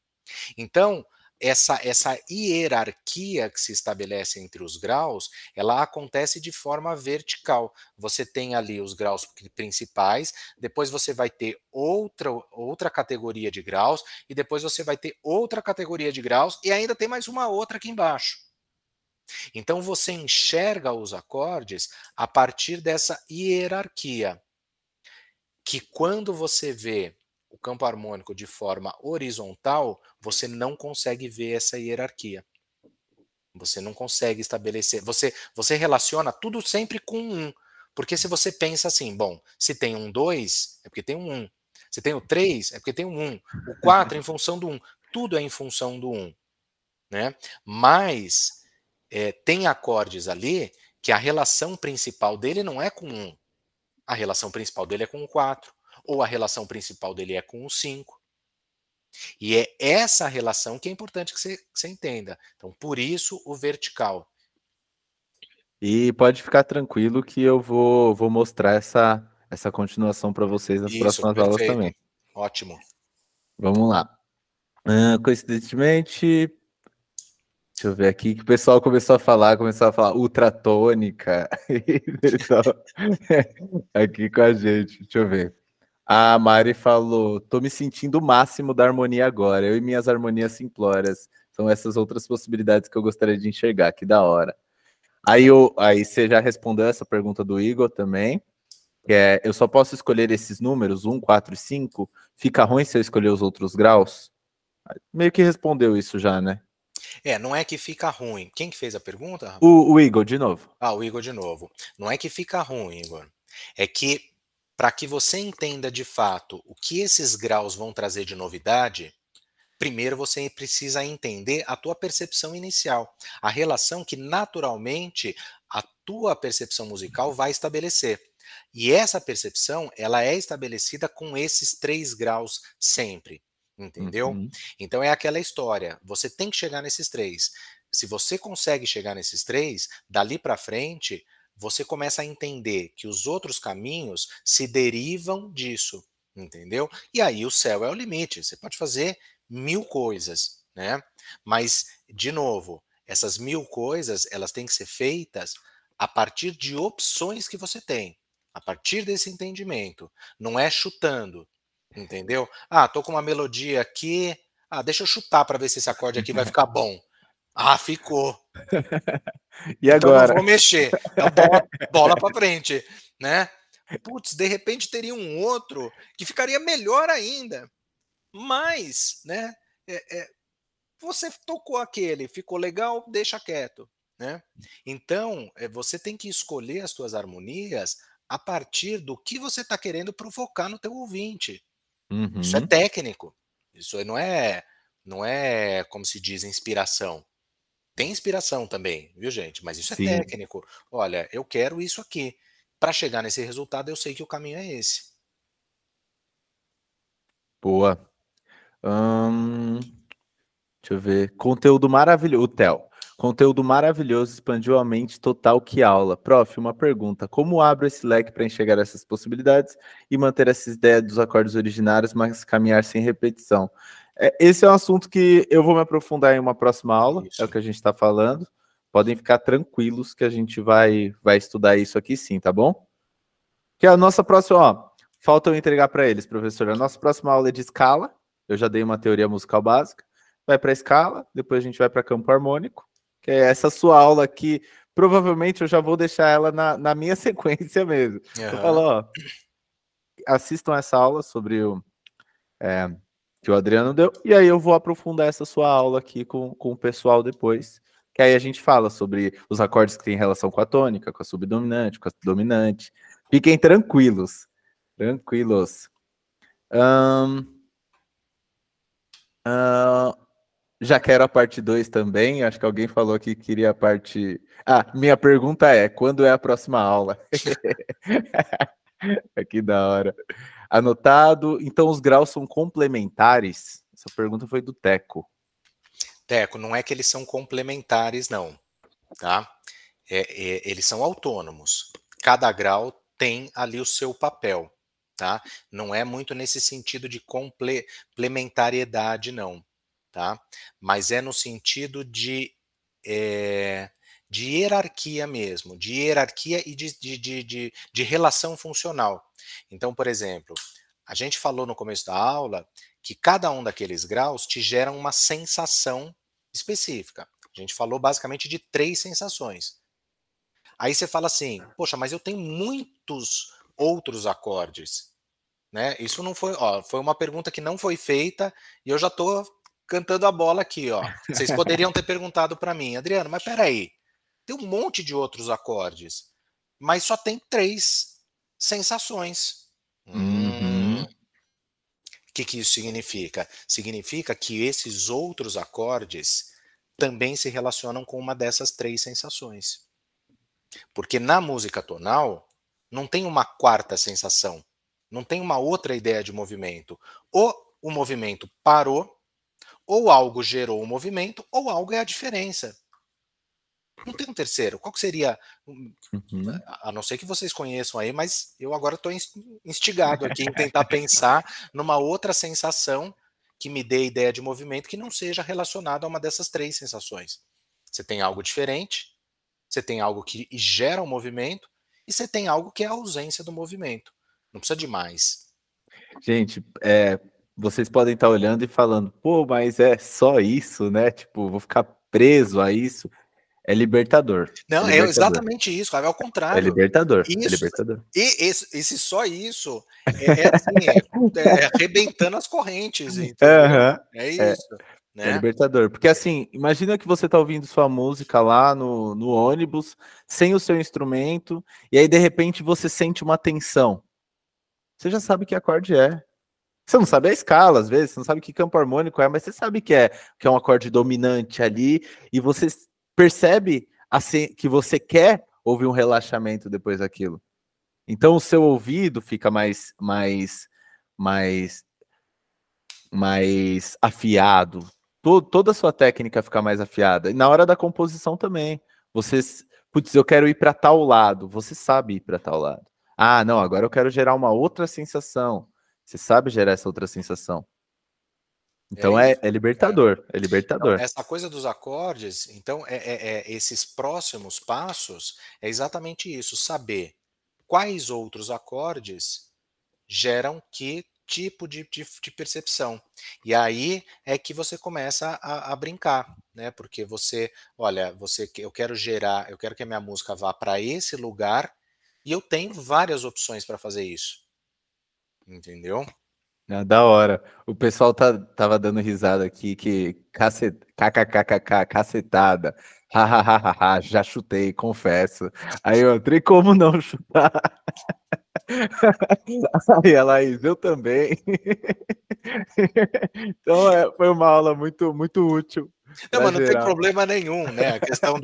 Então, essa hierarquia que se estabelece entre os graus, ela acontece de forma vertical. Você tem ali os graus principais, depois você vai ter outra categoria de graus, e depois você vai ter outra categoria de graus, e ainda tem mais uma outra aqui embaixo. Então você enxerga os acordes a partir dessa hierarquia, que quando você vê o campo harmônico de forma horizontal, você não consegue ver essa hierarquia. Você não consegue estabelecer. Você relaciona tudo sempre com um. Porque se você pensa assim, bom, se tem um 2, é porque tem um 1. Se tem o 3, é porque tem um 1. O 4 é em função do 1. Tudo é em função do 1. Né? Mas tem acordes ali que a relação principal dele não é com 1. A relação principal dele é com o 4. Ou a relação principal dele é com o 5. E é essa relação que é importante que você entenda. Então, por isso, o vertical. E pode ficar tranquilo que eu vou mostrar essa continuação para vocês nas Isso, próximas aulas perfeito. também. Ótimo. Vamos lá. Coincidentemente, deixa eu ver aqui, que o pessoal começou a falar ultratônica. Eles tão aqui com a gente, deixa eu ver. A Mari falou, tô me sentindo o máximo da harmonia agora, eu e minhas harmonias simplórias. São essas outras possibilidades que eu gostaria de enxergar, que da hora. Aí você já respondeu essa pergunta do Igor também, que é, eu só posso escolher esses números, 1, 4 e 5? Fica ruim se eu escolher os outros graus? Meio que respondeu isso já, né? Não é que fica ruim. Quem que fez a pergunta, Rafa? O Igor, de novo. O Igor de novo. Não é que fica ruim, Igor. É que, para que você entenda de fato o que esses graus vão trazer de novidade, primeiro você precisa entender a tua percepção inicial, a relação que naturalmente a tua percepção musical vai estabelecer. E essa percepção, ela é estabelecida com esses 3 graus sempre, entendeu? Uhum. Então é aquela história, você tem que chegar nesses 3. Se você consegue chegar nesses 3, dali para frente, você começa a entender que os outros caminhos se derivam disso, entendeu? E aí o céu é o limite, você pode fazer 1000 coisas, né? Mas, de novo, essas 1000 coisas, elas têm que ser feitas a partir de opções que você tem, a partir desse entendimento. Não é chutando, entendeu? Tô com uma melodia aqui, deixa eu chutar para ver se esse acorde aqui vai ficar bom. Ficou. E Então não agora? vou mexer. Então bola para frente, né? Putz, de repente teria um outro que ficaria melhor ainda. Mas, né, você tocou aquele, ficou legal, deixa quieto, né? Então, você tem que escolher as suas harmonias a partir do que você está querendo provocar no teu ouvinte. Isso é Uhum. técnico. Isso aí não é como se diz inspiração. Tem inspiração também, viu, gente? Mas isso é Sim, técnico. Olha, eu quero isso aqui. Para chegar nesse resultado, eu sei que o caminho é esse. boa. Deixa eu ver. Conteúdo maravilhoso. O Theo. Conteúdo maravilhoso, expandiu a mente total, que aula. Prof, uma pergunta. Como abro esse leque para enxergar essas possibilidades e manter essa ideia dos acordes originários, mas caminhar sem repetição? Esse é um assunto que eu vou me aprofundar em uma próxima aula, é o Isso. que a gente está falando. Podem ficar tranquilos que a gente vai estudar isso aqui sim, tá bom? Que a nossa próxima, ó, falta eu entregar para eles, professor. A nossa próxima aula é de escala. Eu já dei uma teoria musical básica. Vai para escala, depois a gente vai para campo harmônico, que é essa sua aula aqui. Provavelmente eu já vou deixar ela na minha sequência mesmo. Eu falo, Aham. ó, assistam essa aula sobre que o Adriano deu, e aí eu vou aprofundar essa sua aula aqui com o pessoal depois. Que aí a gente fala sobre os acordes que têm relação com a tônica, com a subdominante, com a dominante. Fiquem tranquilos. Tranquilos. Ahn, ahn, já quero a parte 2 também. Acho que alguém falou que queria a parte. Minha pergunta é: quando é a próxima aula? Que da hora. Anotado. Então, os graus são complementares? Essa pergunta foi do Teco. Teco, não é que eles são complementares, não, tá? Eles são autônomos. Cada grau tem ali o seu papel, tá? Não é muito nesse sentido de complementariedade, não, tá? Mas é no sentido de hierarquia mesmo, de hierarquia e de relação funcional. Então, por exemplo, a gente falou no começo da aula que cada um daqueles graus te gera uma sensação específica. A gente falou basicamente de 3 sensações. Aí você fala assim: "Poxa, mas eu tenho muitos outros acordes", né. Isso não foi foi uma pergunta que não foi feita e eu já estou cantando a bola aqui, ó. Vocês poderiam ter perguntado para mim: "Adriano, mas espera aí, tem um monte de outros acordes, mas só tem 3 sensações". Uhum. Que isso significa? Significa que esses outros acordes também se relacionam com uma dessas 3 sensações. Porque na música tonal não tem uma quarta sensação, não tem uma outra ideia de movimento. Ou o movimento parou, ou algo gerou o movimento, ou algo é a diferença. Não tem um terceiro. Qual que seria? Uhum. A não ser que vocês conheçam aí, mas eu agora estou instigado aqui em tentar pensar numa outra sensação que me dê ideia de movimento que não seja relacionado a uma dessas 3 sensações. Você tem algo diferente, você tem algo que gera um movimento, e você tem algo que é a ausência do movimento. Não precisa de mais. Gente, vocês podem estar olhando e falando, pô, mas é só isso, né? Tipo, vou ficar preso a isso. É libertador. É Não, é libertador. exatamente isso, é ao É contrário. libertador. É Isso, libertador. e esse só isso assim, arrebentando as correntes, entendeu? Aham. É É, isso, é né? libertador. Porque assim, imagina que você tá ouvindo sua música lá no ônibus, sem o seu instrumento, e aí de repente você sente uma tensão. Você já sabe que acorde é. Você não sabe a escala, às vezes, você não sabe que campo harmônico é, mas você sabe que é um acorde dominante ali, e você percebe assim, que você quer ouvir um relaxamento depois daquilo. Então o seu ouvido fica mais, mais afiado. Toda a sua técnica fica mais afiada. E na hora da composição também. Você, putz, eu quero ir para tal lado. Você sabe ir para tal lado. Ah, não, agora eu quero gerar uma outra sensação. Você sabe gerar essa outra sensação. É Então é isso, né? libertador, é Então, libertador. essa coisa dos acordes, então, esses próximos passos é exatamente isso, saber quais outros acordes geram que tipo de percepção. E aí é que você começa a brincar, né? Porque você, olha, eu quero gerar, eu quero que a minha música vá para esse lugar e eu tenho várias opções para fazer isso, entendeu? Ah, da hora. O pessoal tava dando risada aqui, que kkkk, cacetada. Hahaha, já chutei, confesso. Aí outro, e como não chutar? Aí a Laís, eu também. Então foi uma aula muito útil Não, para mas não tem geral. problema nenhum, né, a questão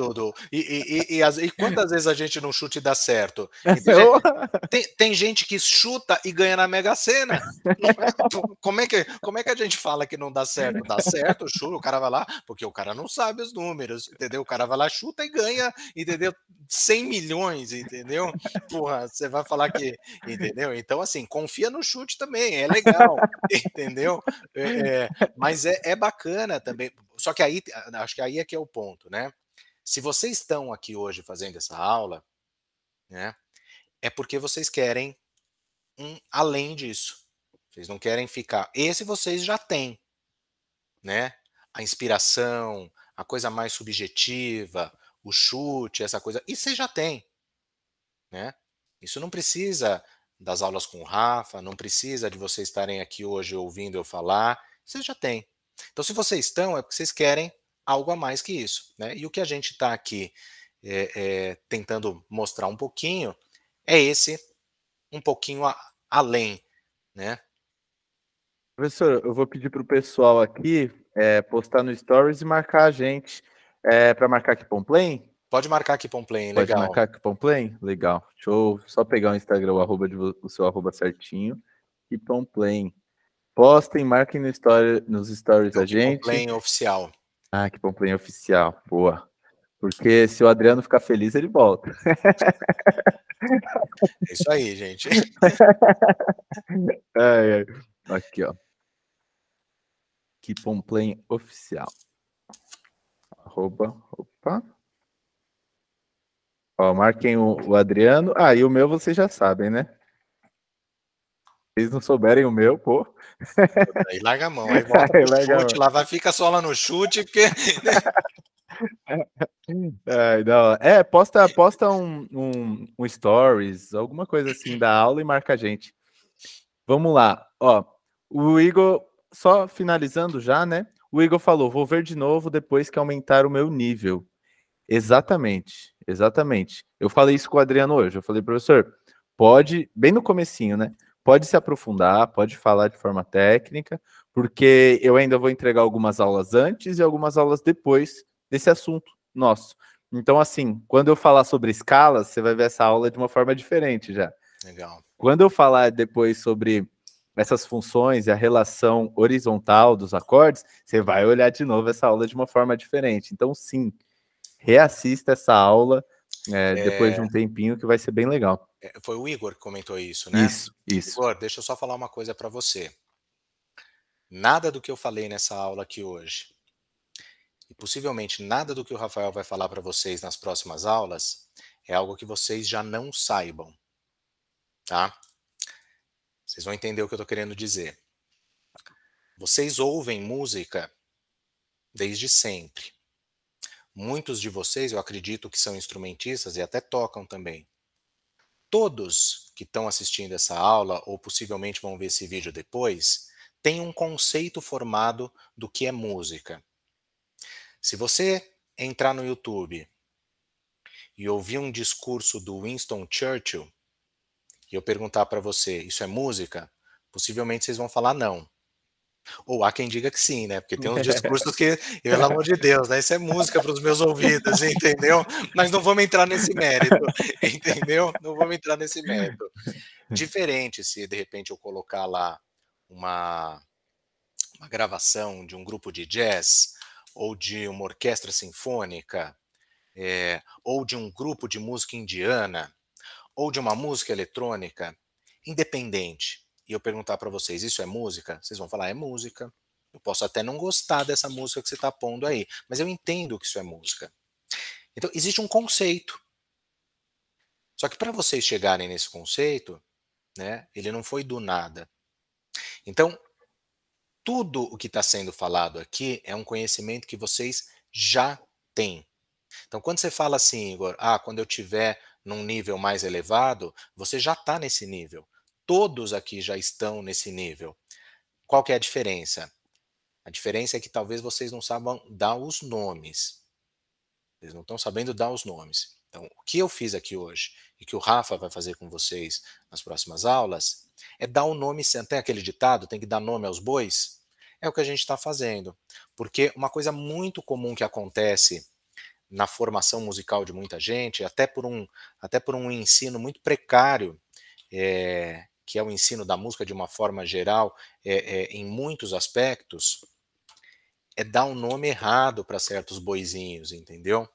e quantas vezes a gente não chuta e dá certo? E Eu- tem gente que chuta e ganha na Mega Sena, não é? Como é que a gente fala que não dá certo? Dá certo, chuta, o cara vai lá, porque o cara não sabe os números, entendeu? O cara vai lá, chuta e ganha, entendeu? 100 milhões, entendeu? Porra, você vai falar que, entendeu? Então, assim, confia no chute também, é legal, entendeu? Mas é bacana também, só que aí, acho que aí é que é o ponto, né? Se vocês estão aqui hoje fazendo essa aula, né, é porque vocês querem além disso. Vocês não querem ficar. Esse vocês já têm, né? A inspiração, a coisa mais subjetiva, o chute, essa coisa. E você já tem, né? Isso não precisa das aulas com o Rafa, não precisa de vocês estarem aqui hoje ouvindo eu falar. Vocês já têm. Então, se vocês estão, é porque vocês querem algo a mais que isso, né? E o que a gente está aqui tentando mostrar um pouquinho é esse um pouquinho além, né? Professor, eu vou pedir para o pessoal aqui postar no Stories e marcar a gente. Para marcar aqui Pomplay? Pode marcar aqui Pomplay, Pode legal. marcar aqui Pomplay? Legal. Deixa eu só pegar o Instagram, o seu arroba certinho. E Pomplay. Postem, marquem nos stories É o a Keep on gente. Playing oficial. Ah, que Pomplay oficial. Boa. Porque se o Adriano ficar feliz, ele volta. É isso aí, gente. Ai, ai. Aqui, ó. Keep on Playing oficial. Arroba, opa. Ó, marquem o Adriano. Ah, e o meu vocês já sabem, né? Se vocês não souberem o meu, pô. Aí larga a mão, aí volta Aí pro larga a chute, mão. lá vai, fica só lá no chute, porque Ai, não. Posta um stories, alguma coisa assim da aula e marca a gente. Vamos lá. Ó, o Igor, só finalizando já, né? O Igor falou: vou ver de novo depois que aumentar o meu nível. Exatamente, exatamente. Eu falei isso com o Adriano hoje. Eu falei, professor, pode, bem no comecinho, né? Pode se aprofundar, pode falar de forma técnica, porque eu ainda vou entregar algumas aulas antes e algumas aulas depois desse assunto nosso. Então, assim, quando eu falar sobre escalas, você vai ver essa aula de uma forma diferente já. legal. Quando eu falar depois sobre essas funções e a relação horizontal dos acordes, você vai olhar de novo essa aula de uma forma diferente. Então, sim, reassista essa aula depois de É, um tempinho que vai ser bem legal. foi o Igor que comentou isso, né? Isso, isso. Igor, deixa eu só falar uma coisa para você. Nada do que eu falei nessa aula aqui hoje, e possivelmente nada do que o Rafael vai falar para vocês nas próximas aulas, é algo que vocês já não saibam, tá? Vocês vão entender o que eu estou querendo dizer. Vocês ouvem música desde sempre. Muitos de vocês, eu acredito que são instrumentistas e até tocam também. Todos que estão assistindo essa aula, ou possivelmente vão ver esse vídeo depois, têm um conceito formado do que é música. Se você entrar no YouTube e ouvir um discurso do Winston Churchill, e eu perguntar para você, isso é música? Possivelmente vocês vão falar não. Ou há quem diga que sim, né? Porque tem uns discursos que, pelo amor de Deus, né? Isso é música para os meus ouvidos, entendeu? Mas não vamos entrar nesse mérito, entendeu? Não vamos entrar nesse mérito. Diferente se de repente eu colocar lá uma gravação de um grupo de jazz, ou de uma orquestra sinfônica, ou de um grupo de música indiana, ou de uma música eletrônica, independente, e eu perguntar para vocês, isso é música? Vocês vão falar, é música. Eu posso até não gostar dessa música que você está pondo aí, mas eu entendo que isso é música. Então, existe um conceito. Só que para vocês chegarem nesse conceito, né, ele não foi do nada. Então, tudo o que está sendo falado aqui é um conhecimento que vocês já têm. Então, quando você fala assim, Igor, quando eu tiver num nível mais elevado, você já está nesse nível. Todos aqui já estão nesse nível. Qual que é a diferença? A diferença é que talvez vocês não saibam dar os nomes. Eles não estão sabendo dar os nomes. Então, o que eu fiz aqui hoje e que o Rafa vai fazer com vocês nas próximas aulas é dar o nome, tem aquele ditado, tem que dar nome aos bois? É o que a gente está fazendo. Porque uma coisa muito comum que acontece na formação musical de muita gente, até por um ensino muito precário, que é o ensino da música de uma forma geral, em muitos aspectos, é dar um nome errado para certos boizinhos, entendeu?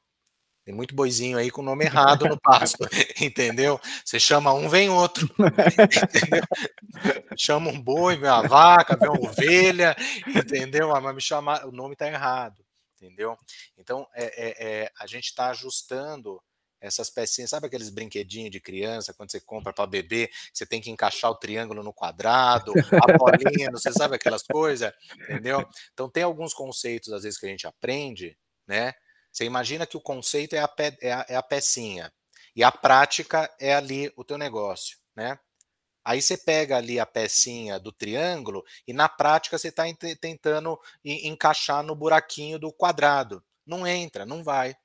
Tem muito boizinho aí com nome errado no pasto, entendeu? Você chama um, vem outro, entendeu? Chama um boi, vem uma vaca, vem uma ovelha, entendeu? Mas me chama, o nome está errado, entendeu? Então, a gente está ajustando essas pecinhas, sabe aqueles brinquedinhos de criança, quando você compra para bebê, você tem que encaixar o triângulo no quadrado, a bolinha, não sei, sabe aquelas coisas, entendeu? Então, tem alguns conceitos, às vezes, que a gente aprende, né? Você imagina que o conceito é a pecinha, e a prática é ali o teu negócio, né? Aí você pega ali a pecinha do triângulo e na prática você está tentando encaixar no buraquinho do quadrado. Não entra, não vai,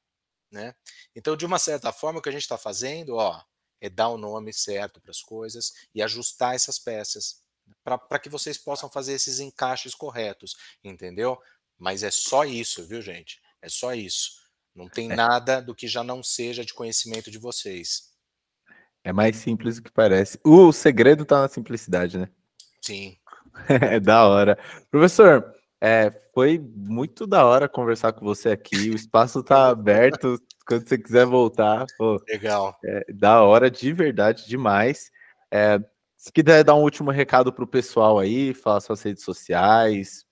né? Então, de uma certa forma, o que a gente está fazendo, é dar o nome certo para as coisas e ajustar essas peças para que vocês possam fazer esses encaixes corretos, entendeu? Mas é só isso, viu, gente? É só isso. Não tem nada do que já não seja de conhecimento de vocês. É mais simples do que parece. O segredo tá na simplicidade, né? Sim. É da hora. Professor, foi muito da hora conversar com você aqui. O espaço tá aberto quando você quiser voltar. Pô, Legal. da hora de verdade, demais. Se quiser dar um último recado pro pessoal aí, falar suas redes sociais,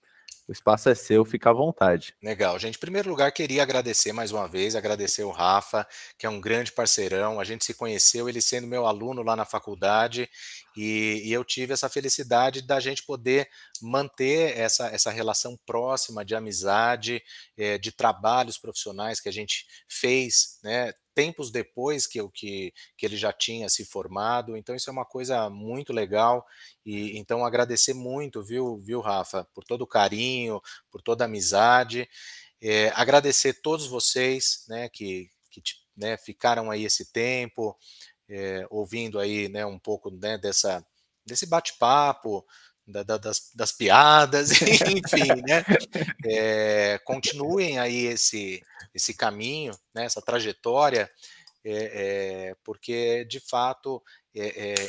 o espaço é seu, fica à vontade. Legal, gente. Em primeiro lugar, queria agradecer mais uma vez, agradecer o Rafa, que é um grande parceirão. A gente se conheceu, ele sendo meu aluno lá na faculdade, e eu tive essa felicidade da gente poder manter essa relação próxima de amizade, de trabalhos profissionais que a gente fez, né? Tempos depois que ele já tinha se formado, então isso é uma coisa muito legal, e então agradecer muito, viu, Rafa, por todo o carinho, por toda a amizade, agradecer todos vocês, né, né, ficaram aí esse tempo, ouvindo aí, né, um pouco, né, desse bate-papo, das piadas, enfim, né, continuem aí esse caminho, né, essa trajetória, porque de fato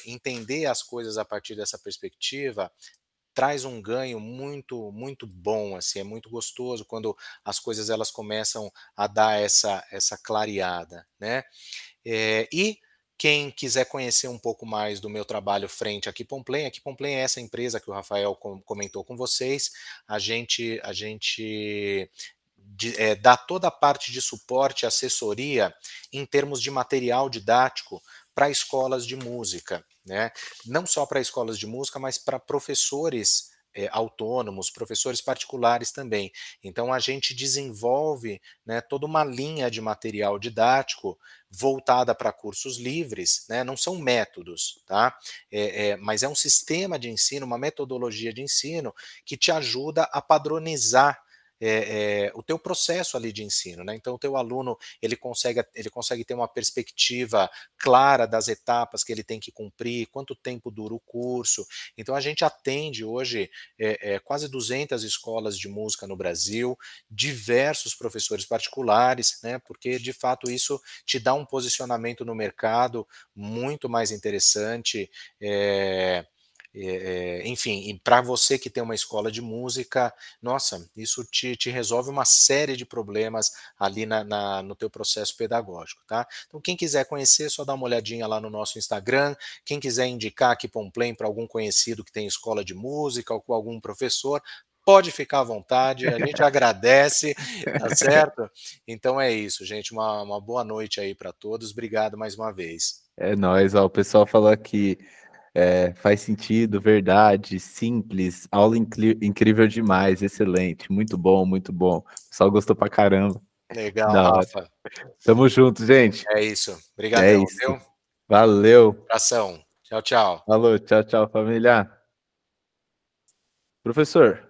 entender as coisas a partir dessa perspectiva traz um ganho muito muito bom, assim, é muito gostoso quando as coisas elas começam a dar essa clareada, né? E Quem quiser conhecer um pouco mais do meu trabalho frente à Kipomplay, a Kipomplay é essa empresa que o Rafael comentou com vocês. A gente dá toda a parte de suporte e assessoria em termos de material didático para escolas de música, né? Não só para escolas de música, mas para professores autônomos, professores particulares também. Então a gente desenvolve, né, toda uma linha de material didático voltada para cursos livres, né? Não são métodos, tá? Mas é um sistema de ensino, uma metodologia de ensino que te ajuda a padronizar o teu processo ali de ensino, né? Então o teu aluno ele consegue ter uma perspectiva clara das etapas que ele tem que cumprir, quanto tempo dura o curso. Então a gente atende hoje quase 200 escolas de música no Brasil, diversos professores particulares, né? Porque de fato isso te dá um posicionamento no mercado muito mais interessante. Enfim, e para você que tem uma escola de música, nossa, isso te resolve uma série de problemas ali no teu processo pedagógico, tá? Então, quem quiser conhecer, só dá uma olhadinha lá no nosso Instagram. Quem quiser indicar aqui Pomplém para algum conhecido que tem escola de música ou com algum professor, pode ficar à vontade, a gente agradece, tá certo? Então é isso, gente, uma boa noite aí para todos, obrigado mais uma vez. É nóis, ó, o pessoal falou aqui, faz sentido, verdade, simples, aula incrível demais, excelente, muito bom, muito bom. O pessoal gostou pra caramba, Legal, da hora. Rafa. Tamo junto, gente. É isso. É Obrigadão, isso. viu? Valeu. Abração. Tchau, tchau. Falou, tchau, tchau, família. Professor.